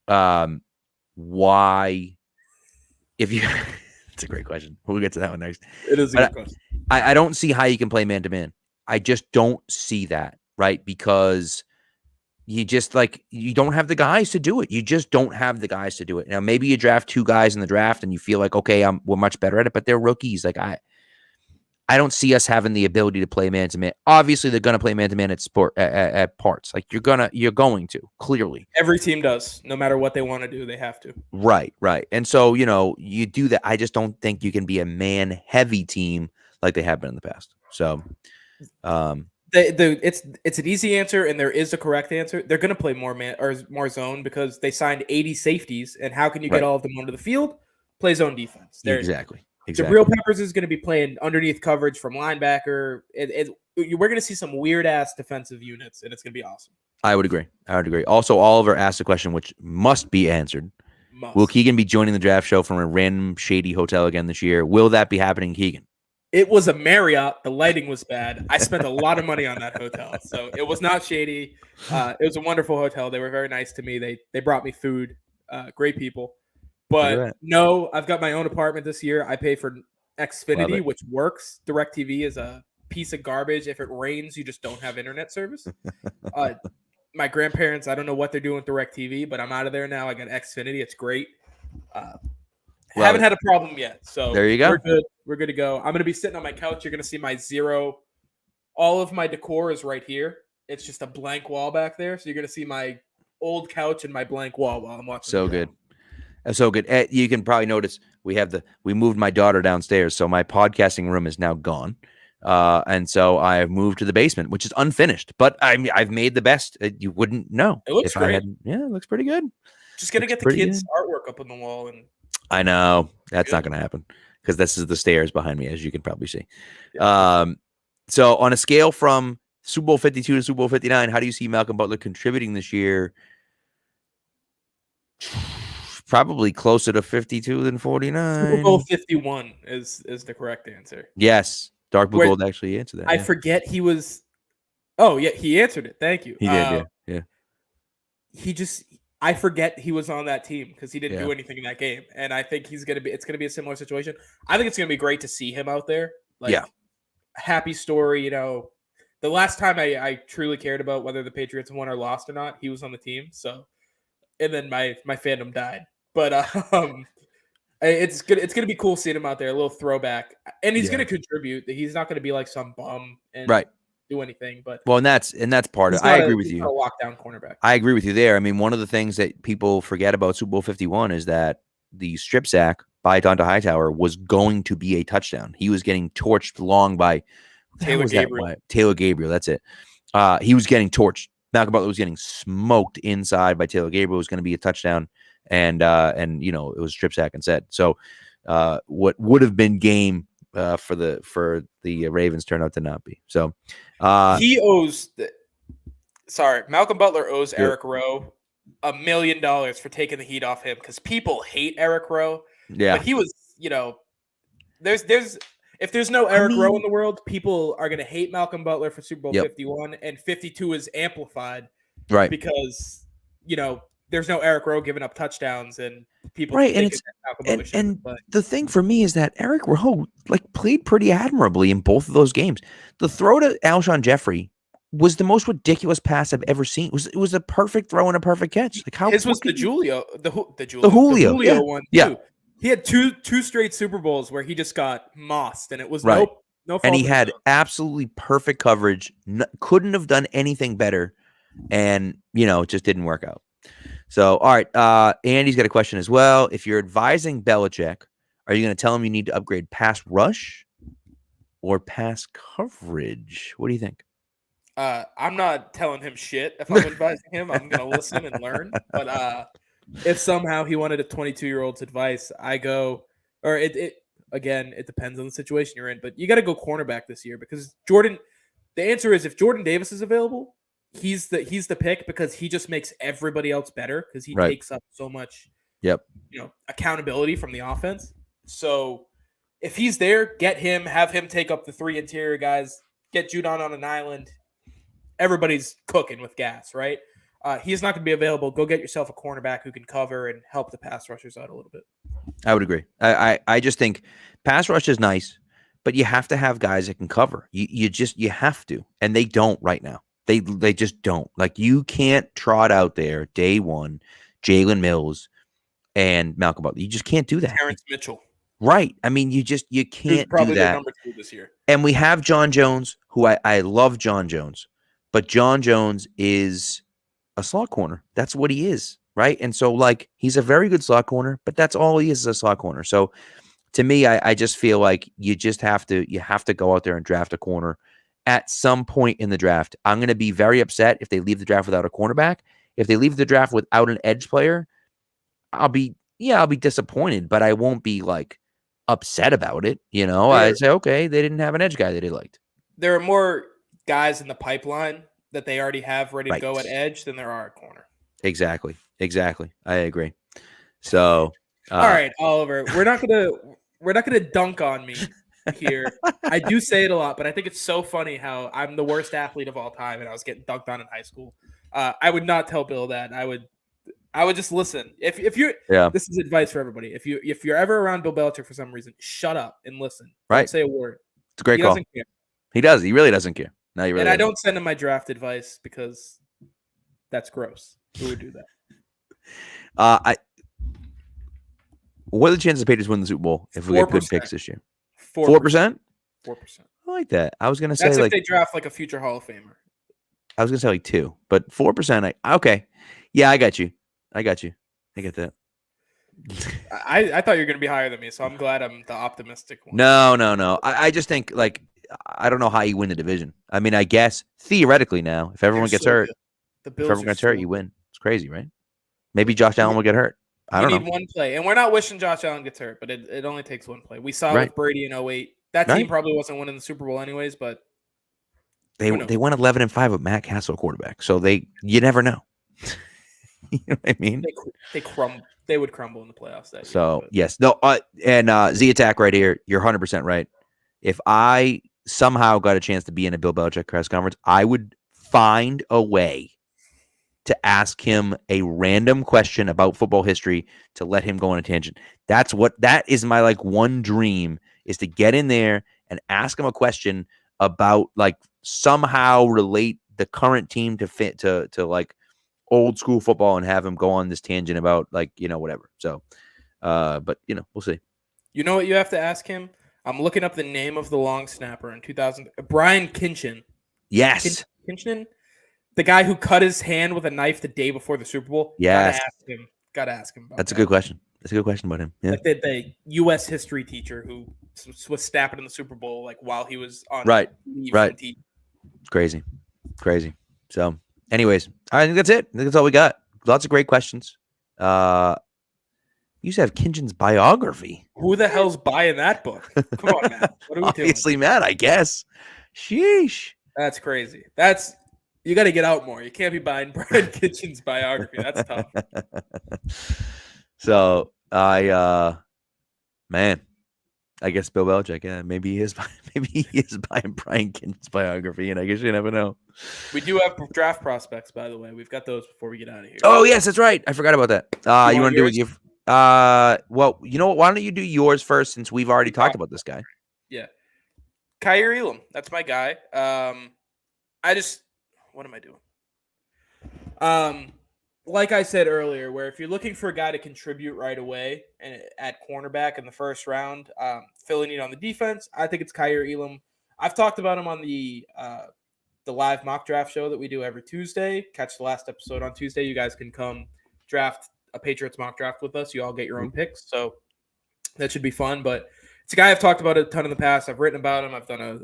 Speaker 1: why, if you, it's a great question. We'll get to that one next.
Speaker 2: It is a good question.
Speaker 1: I don't see how you can play man to man. I just don't see that, right? Because you just you don't have the guys to do it. You just don't have the guys to do it. Now, maybe you draft two guys in the draft and you feel like, okay, we're much better at it, but they're rookies. Like I don't see us having the ability to play man to man. Obviously, they're going to play man to man at parts. Like you're going to clearly.
Speaker 2: Every team does, no matter what they want to do, they have to.
Speaker 1: Right. And so you do that. I just don't think you can be a man heavy team like they have been in the past. So,
Speaker 2: it's an easy answer, and there is a correct answer. They're going to play more man or more zone because they signed 80 safeties, and how can you get all of them onto the field? Play zone defense.
Speaker 1: Exactly.
Speaker 2: Jabril Peppers is going to be playing underneath coverage from linebacker. We're going to see some weird ass defensive units, and it's going to be awesome.
Speaker 1: I would agree. Also, Oliver asked a question which must be answered. Will Keegan be joining the draft show from a random shady hotel again this year? Will that be happening, Keegan?
Speaker 2: It was a Marriott. The lighting was bad. I spent a lot of money on that hotel, so it was not shady. It was a wonderful hotel. They were very nice to me. They brought me food. Great people. But no, I've got my own apartment this year. I pay for Xfinity, which works. DirecTV is a piece of garbage. If it rains, you just don't have internet service. My grandparents, I don't know what they're doing with DirecTV, but I'm out of there now. I got Xfinity. It's great. Haven't had a problem yet. So
Speaker 1: there you go.
Speaker 2: We're good to go. I'm going to be sitting on my couch. You're going to see my zero. All of my decor is right here. It's just a blank wall back there. So you're going to see my old couch and my blank wall while I'm watching.
Speaker 1: So good. So good. You can probably notice we moved my daughter downstairs. So my podcasting room is now gone. And so I've moved to the basement, which is unfinished, but I've made the best. You wouldn't know.
Speaker 2: It looks great.
Speaker 1: It looks pretty good.
Speaker 2: Just going to get the kids' artwork up on the wall. And
Speaker 1: I know that's not going to happen because this is the stairs behind me, as you can probably see.
Speaker 2: Yeah.
Speaker 1: So on a scale from Super Bowl 52 to Super Bowl 59, how do you see Malcolm Butler contributing this year? Probably closer to 52 than 49.
Speaker 2: Super Bowl 51 is the correct answer.
Speaker 1: Yes. Dark Blue Gold actually answered that.
Speaker 2: I forget he was. Oh, yeah. He answered it. Thank you.
Speaker 1: He did. Yeah.
Speaker 2: I forget he was on that team because he didn't do anything in that game. And I think it's going to be a similar situation. I think it's going to be great to see him out there. Happy story. The last time I truly cared about whether the Patriots won or lost or not, he was on the team. So, and then my fandom died. But it's gonna be cool seeing him out there, a little throwback, and he's gonna contribute. He's not gonna be like some bum and do anything. But
Speaker 1: and that's part of it. I agree with you.
Speaker 2: A lockdown cornerback.
Speaker 1: I agree with you there. I mean, one of the things that people forget about Super Bowl 51 is that the strip sack by Donta Hightower was going to be a touchdown. He was getting torched long by
Speaker 2: Taylor Gabriel.
Speaker 1: Taylor Gabriel. That's it. He was getting torched. Malcolm Butler was getting smoked inside by Taylor Gabriel. It was going to be a touchdown. And it was a strip sack instead. So what would have been game for the Ravens turned out to not be. So
Speaker 2: he owes Malcolm Butler owes Eric Rowe $1 million for taking the heat off him because people hate Eric Rowe.
Speaker 1: Yeah.
Speaker 2: But he was, if there's no Eric Rowe in the world, people are gonna hate Malcolm Butler for Super Bowl 51, and 52 is amplified.
Speaker 1: Right.
Speaker 2: Because, there's no Eric Rowe giving up touchdowns and people
Speaker 1: Right, and
Speaker 2: thinking that Malcolm Butler shouldn't play.
Speaker 1: the thing for me is that Eric Rowe played pretty admirably in both of those games. The throw to Alshon Jeffrey was the most ridiculous pass I've ever seen. It was a perfect throw and a perfect catch. Like
Speaker 2: His was the Julio
Speaker 1: Julio
Speaker 2: one too.
Speaker 1: Yeah.
Speaker 2: He had two straight Super Bowls where he just got mossed, and it was
Speaker 1: right.
Speaker 2: no fault.
Speaker 1: And he had absolutely perfect coverage. Couldn't have done anything better, and it just didn't work out. So, all right, Andy's got a question as well. If you're advising Belichick, are you going to tell him you need to upgrade pass rush or pass coverage? What do you think?
Speaker 2: I'm not telling him shit if I'm advising him. I'm going to listen and learn. But if somehow he wanted a 22-year-old's advice, I go, or it again, it depends on the situation you're in. But you got to go cornerback this year because the answer is if Jordan Davis is available, he's the pick because he just makes everybody else better because he takes up so much accountability from the offense. So if he's there, get him, have him take up the 3 interior guys, get Judon on an island. Everybody's cooking with gas, right? He's not going to be available. Go get yourself a cornerback who can cover and help the pass rushers out a little bit.
Speaker 1: I would agree. I just think pass rush is nice, but you have to have guys that can cover. You have to, and they don't right now. They just don't. Like, you can't trot out there day one Jalen Mills and Malcolm Butler. You just can't do that.
Speaker 2: Terrence Mitchell.
Speaker 1: Right. I mean, you can't
Speaker 2: probably
Speaker 1: do that.
Speaker 2: The number 2 this year.
Speaker 1: And we have John Jones, who I love John Jones, but John Jones is a slot corner. That's what he is, right? And so, he's a very good slot corner, but that's all he is a slot corner. So, to me, I just feel like you have to go out there and draft a corner at some point in the draft. I'm going to be very upset if they leave the draft without a cornerback. If they leave the draft without an edge player, I'll be disappointed, but I won't be upset about it. I'd say, okay, they didn't have an edge guy that they liked.
Speaker 2: There are more guys in the pipeline that they already have ready to go at edge than there are at corner.
Speaker 1: Exactly. I agree. So,
Speaker 2: all right, Oliver, we're not gonna dunk on me here. I do say it a lot, but I think it's so funny how I'm the worst athlete of all time and I was getting dunked on in high school. I would not tell Bill that. I would just listen. If you're this is advice for everybody. If you're ever around Bill Belichick for some reason, shut up and listen. Don't say a word.
Speaker 1: It's a great call.
Speaker 2: Doesn't care.
Speaker 1: He does. He really doesn't care. No, he really.
Speaker 2: And
Speaker 1: doesn't.
Speaker 2: I don't send him my draft advice because that's gross. Who would do that?
Speaker 1: What are the chances the Patriots win the Super Bowl if we get good picks this year?
Speaker 2: 4%.
Speaker 1: 4%. I like that. I was gonna say
Speaker 2: that's if they draft a future Hall of Famer.
Speaker 1: I was gonna say 2, but 4%. Okay. Yeah, I got you. I get that.
Speaker 2: I thought you were going to be higher than me, so I'm glad I'm the optimistic one.
Speaker 1: No. I just think I don't know how you win the division. I mean, I guess theoretically now, if everyone gets hurt, you win. It's crazy, right? Maybe Josh Allen will get hurt. I don't know.
Speaker 2: You need one play, and we're not wishing Josh Allen gets hurt, but it only takes one play. We saw with Brady in 2008. That team probably wasn't winning the Super Bowl anyways, but
Speaker 1: they went 11-5 with Matt Castle quarterback, so you never know. You know what I mean?
Speaker 2: They would crumble in the playoffs that year.
Speaker 1: So yes, no, and Z Attack right here. You're 100% right. If I somehow got a chance to be in a Bill Belichick press conference, I would find a way to ask him a random question about football history to let him go on a tangent. That is my one dream, is to get in there and ask him a question about somehow relate the current team to old school football and have him go on this tangent about whatever. So, but we'll see.
Speaker 2: You know what you have to ask him? I'm looking up the name of the long snapper in 2000. Brian Kinchen.
Speaker 1: Yes.
Speaker 2: Kinchen? The guy who cut his hand with a knife the day before the Super Bowl?
Speaker 1: Yes.
Speaker 2: Gotta ask him about
Speaker 1: That's a good question. That's a good question about him. Yeah.
Speaker 2: The U.S. history teacher who was snapping in the Super Bowl while he was on
Speaker 1: leave from TV. Crazy. So, anyways, I think that's it. I think that's all we got. Lots of great questions. You used to have Kinchen's biography.
Speaker 2: Who the hell's buying that book? Come on, Matt. What are we
Speaker 1: Obviously, Matt, I guess. Sheesh.
Speaker 2: That's crazy. You got to get out more. You can't be buying Brian Kinchen's biography. That's tough.
Speaker 1: So, I guess Bill Belichick. Yeah, maybe he is. Maybe he is buying Brian Kin's biography, and I guess you never know.
Speaker 2: We do have draft prospects, by the way. We've got those before we get out of here.
Speaker 1: Oh yes, that's right. I forgot about that. You want to do it?
Speaker 2: yours?
Speaker 1: Well, you know what? Why don't you do yours first, since we've already talked about this guy?
Speaker 2: Yeah, Kaiir Elam. That's my guy. What am I doing? Like I said earlier, where if you're looking for a guy to contribute right away and at cornerback in the first round, filling it on the defense, I think it's Kaiir Elam. I've talked about him on the live mock draft show that we do every Tuesday. Catch the last episode on Tuesday. You guys can come draft a Patriots mock draft with us. You all get your own picks, so that should be fun. But it's a guy I've talked about a ton in the past. I've written about him. I've done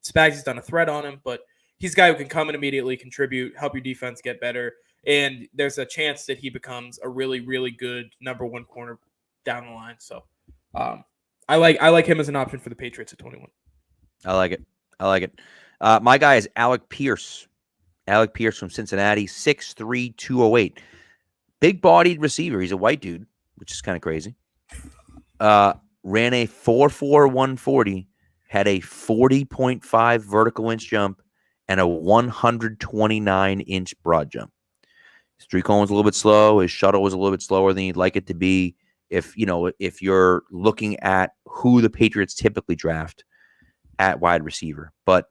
Speaker 2: Spagsy's done a thread on him, but he's a guy who can come and immediately contribute, help your defense get better, and there's a chance that he becomes a really, really good number one corner down the line. So I like him as an option for the Patriots at 21.
Speaker 1: I like it. My guy is Alec Pierce. Alec Pierce from Cincinnati, 6'3", 208. Big-bodied receiver. He's a white dude, which is kind of crazy. Ran a 4.4 140, had a 40.5 vertical inch jump, and a 129-inch broad jump. His three cone was a little bit slow. His shuttle was a little bit slower than you'd like it to be. If you're looking at who the Patriots typically draft at wide receiver. But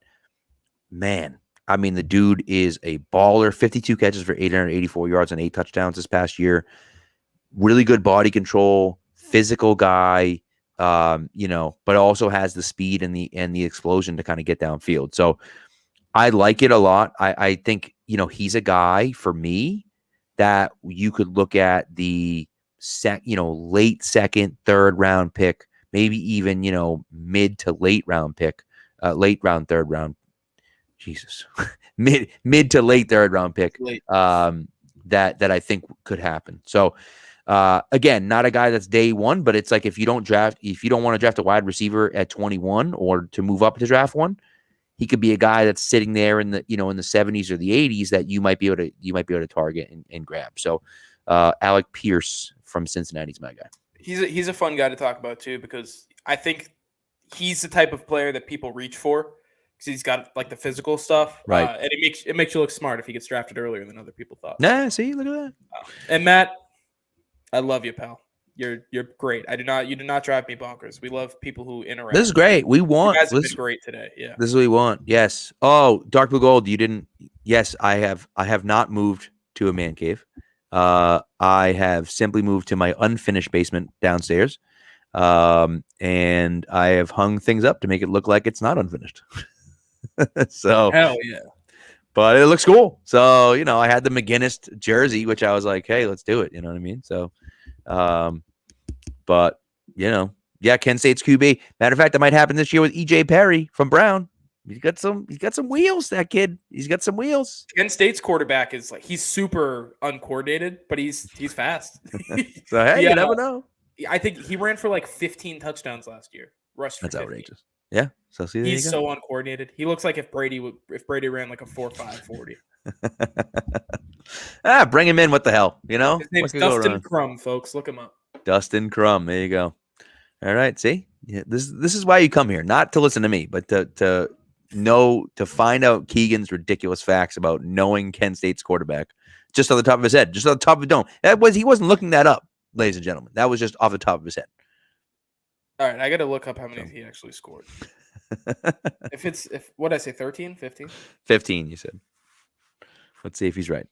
Speaker 1: man, I mean, the dude is a baller. 52 catches for 884 yards and 8 touchdowns this past year. Really good body control, physical guy, but also has the speed and the explosion to kind of get downfield. So I like it a lot. I think, he's a guy for me that you could look at the late second, third round pick, maybe even, mid to late round pick, late round, third round. Jesus, mid to late third round pick, that I think could happen. So, again, not a guy that's day one, but it's like, if you don't want to draft a wide receiver at 21 or to move up to draft one, he could be a guy that's sitting there in the, in the 70s or the 80s that you might be able to target and grab. So, Alec Pierce from Cincinnati is my guy.
Speaker 2: He's a fun guy to talk about too, because I think he's the type of player that people reach for because he's got like the physical stuff,
Speaker 1: right?
Speaker 2: And it makes you look smart if he gets drafted earlier than other people thought.
Speaker 1: Nah, see, look at that.
Speaker 2: And Matt, I love you, pal. You're great. You do not drive me bonkers. We love people who interact.
Speaker 1: This is great. We want.
Speaker 2: You guys have been great today. Yeah.
Speaker 1: This is what we want. Yes. Oh, Dark Blue Gold. You didn't. Yes, I have not moved to a man cave. I have simply moved to my unfinished basement downstairs, and I have hung things up to make it look like it's not unfinished. So
Speaker 2: hell yeah.
Speaker 1: But it looks cool. So, I had the McGinnis jersey, which I was like, hey, let's do it. You know what I mean? So, but, yeah, Kent State's QB. Matter of fact, that might happen this year with EJ Perry from Brown. He's got some wheels, that kid. He's got some wheels.
Speaker 2: Kent State's quarterback is like, he's super uncoordinated, but he's fast.
Speaker 1: So, hey, you never know.
Speaker 2: I think he ran for like 15 touchdowns last year. Rushed for
Speaker 1: That's
Speaker 2: 50.
Speaker 1: outrageous. Yeah. So see,
Speaker 2: he's so uncoordinated. He looks like if Brady ran like a 4.5 40.
Speaker 1: Bring him in. What the hell?
Speaker 2: His name's Dustin Crum, folks. Look him up.
Speaker 1: Dustin Crum. There you go. All right. See, yeah, this is why you come here, not to listen to me, but to find out Keegan's ridiculous facts about knowing Kent State's quarterback just on the top of his head, just on the top of his dome. He wasn't looking that up, ladies and gentlemen. That was just off the top of his head.
Speaker 2: All right, I got to look up how many he actually scored. What did I say, 13, 15?
Speaker 1: 15, you said. Let's see if he's right.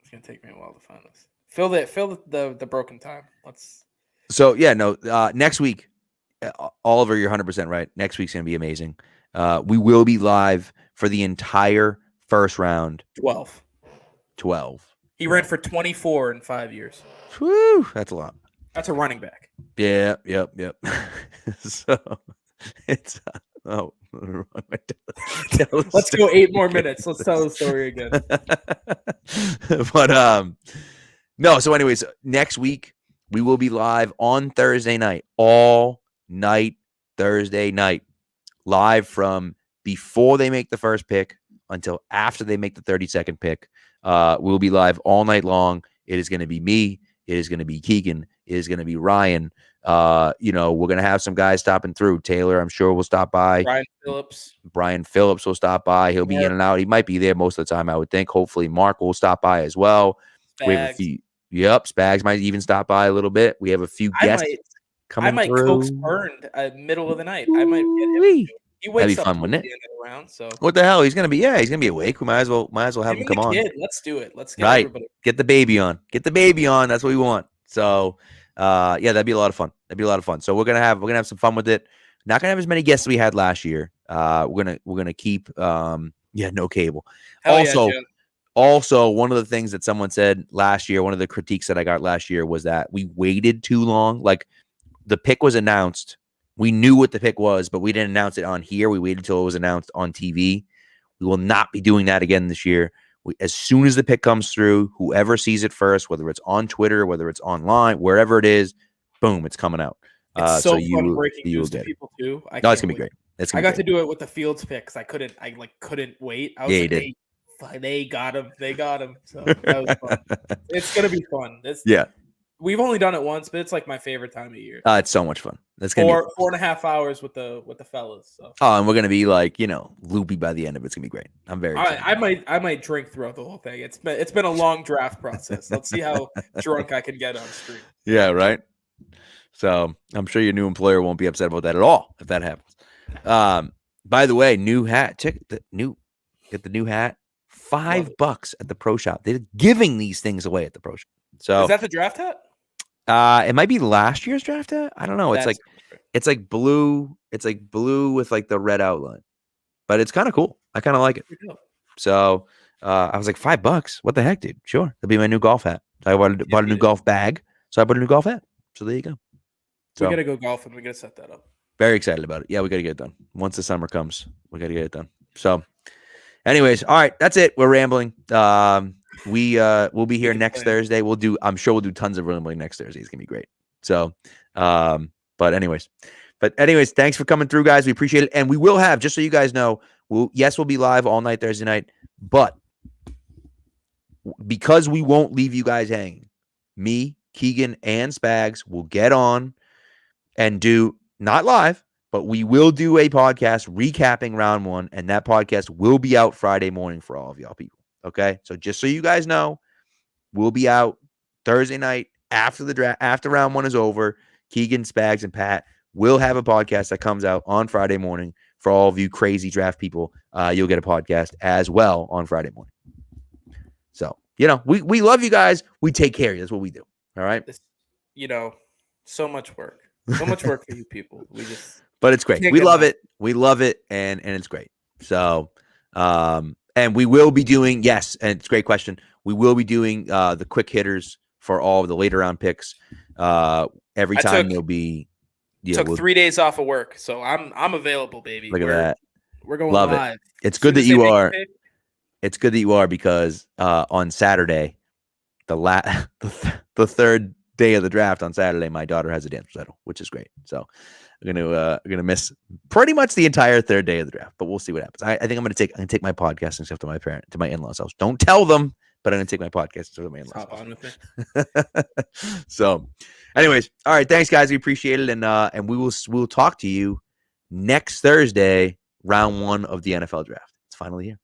Speaker 2: It's gonna take me a while to find this. Fill the broken time.
Speaker 1: Next week, Oliver, you're 100% right. Next week's gonna be amazing. We will be live for the entire first round.
Speaker 2: 12. He ran for 24 in 5 years.
Speaker 1: Whew, that's a lot.
Speaker 2: That's a running back.
Speaker 1: Yeah, yep. So it's
Speaker 2: let's go 8 more minutes. Let's tell the story again.
Speaker 1: But no. So, anyways, next week we will be live on Thursday night, all night Thursday night, live from before they make the first pick until after they make the 32nd pick. We'll be live all night long. It is going to be me. It is going to be Keegan. It is going to be Ryan. We're going to have some guys stopping through. Taylor, I'm sure, will stop by. Brian Phillips will stop by. He'll be in and out. He might be there most of the time, I would think. Hopefully, Mark will stop by as well.
Speaker 2: Spags.
Speaker 1: We have a few. Yep, Spags might even stop by a little bit. We have a few guests coming through. I might
Speaker 2: coax Burned middle of the night. I might get him. He wakes
Speaker 1: That'd be fun, wouldn't it?
Speaker 2: Round, so.
Speaker 1: What the hell? He's gonna be awake. We might as well have him come on.
Speaker 2: Let's do it. Let's get everybody.
Speaker 1: Get the baby on. That's what we want. So that'd be a lot of fun. So we're gonna have some fun with it. Not gonna have as many guests as we had last year. We're gonna keep no cable. Also, one of the things that someone said last year, one of the critiques that I got last year was that we waited too long. Like the pick was announced. We knew what the pick was, but we didn't announce it on here. We waited until it was announced on TV. We will not be doing that again this year. As soon as the pick comes through, whoever sees it first, whether it's on Twitter, whether it's online, wherever it is, boom, it's coming out.
Speaker 2: It's so fun breaking news to people too.
Speaker 1: It's gonna be great.
Speaker 2: I got to do it with the Fields pick because I couldn't wait. I was they got him. So that was fun. It's gonna be fun. We've only done it once, but it's like my favorite time of year.
Speaker 1: It's so much fun. That's gonna be
Speaker 2: 4.5 hours with the fellas. So.
Speaker 1: And we're gonna be loopy by the end of it. It's gonna be great. I'm very excited.
Speaker 2: I might drink throughout the whole thing. It's been a long draft process. Let's see how drunk I can get on stream.
Speaker 1: Yeah, right. So I'm sure your new employer won't be upset about that at all if that happens. By the way, new hat. Get the new hat. $5 at the pro shop. They're giving these things away at the pro shop. So
Speaker 2: is that the draft hat?
Speaker 1: It might be last year's draft hat. I don't know. It's like blue. It's like blue with like the red outline, but it's kind of cool. I kind of like it. So I was like $5. What the heck, dude? Sure, it'll be my new golf hat. So I bought a new golf bag. So I bought a new golf hat. So there you go. So
Speaker 2: we gotta go golfing. We gotta set that up.
Speaker 1: Very excited about it. Yeah, we gotta get it done. Once the summer comes, we gotta get it done. So, anyways, all right, that's it. We're rambling. We'll be here next Thursday. I'm sure we'll do tons of rambling next Thursday. It's gonna be great. So, but anyways, thanks for coming through, guys. We appreciate it. And we will have, just so you guys know, we'll be live all night Thursday night, but because we won't leave you guys hanging, me, Keegan, and Spags will get on and do not live, but we will do a podcast recapping round one, and that podcast will be out Friday morning for all of y'all people. Okay, so just so you guys know, we'll be out Thursday night after the draft, after round one is over. Keegan, Spags, and Pat will have a podcast that comes out on Friday morning for all of you crazy draft people. You'll get a podcast as well on Friday morning. So we love you guys. We take care of you. That's what we do. All right.
Speaker 2: So much work. So much work for you people.
Speaker 1: But it's great. We love it. We love it, and it's great. So, and we will be doing, yes, and it's a great question. We will be doing the quick hitters for all of the later round picks. Every time there'll be.
Speaker 2: Took 3 days off of work, so I'm available, baby.
Speaker 1: Look at that.
Speaker 2: We're going
Speaker 1: love
Speaker 2: live.
Speaker 1: It's good that you are. It's good that you are because on Saturday, the third day of the draft on Saturday, my daughter has a dance recital, which is great. So we're gonna miss pretty much the entire third day of the draft, but we'll see what happens. I think I'm gonna take my podcasting stuff to my in-laws' house. Don't tell them, but I'm gonna take my podcasting stuff to my in-laws' house. On with it. So, anyways, all right, thanks guys, we appreciate it, and we'll talk to you next Thursday, round one of the NFL draft. It's finally here.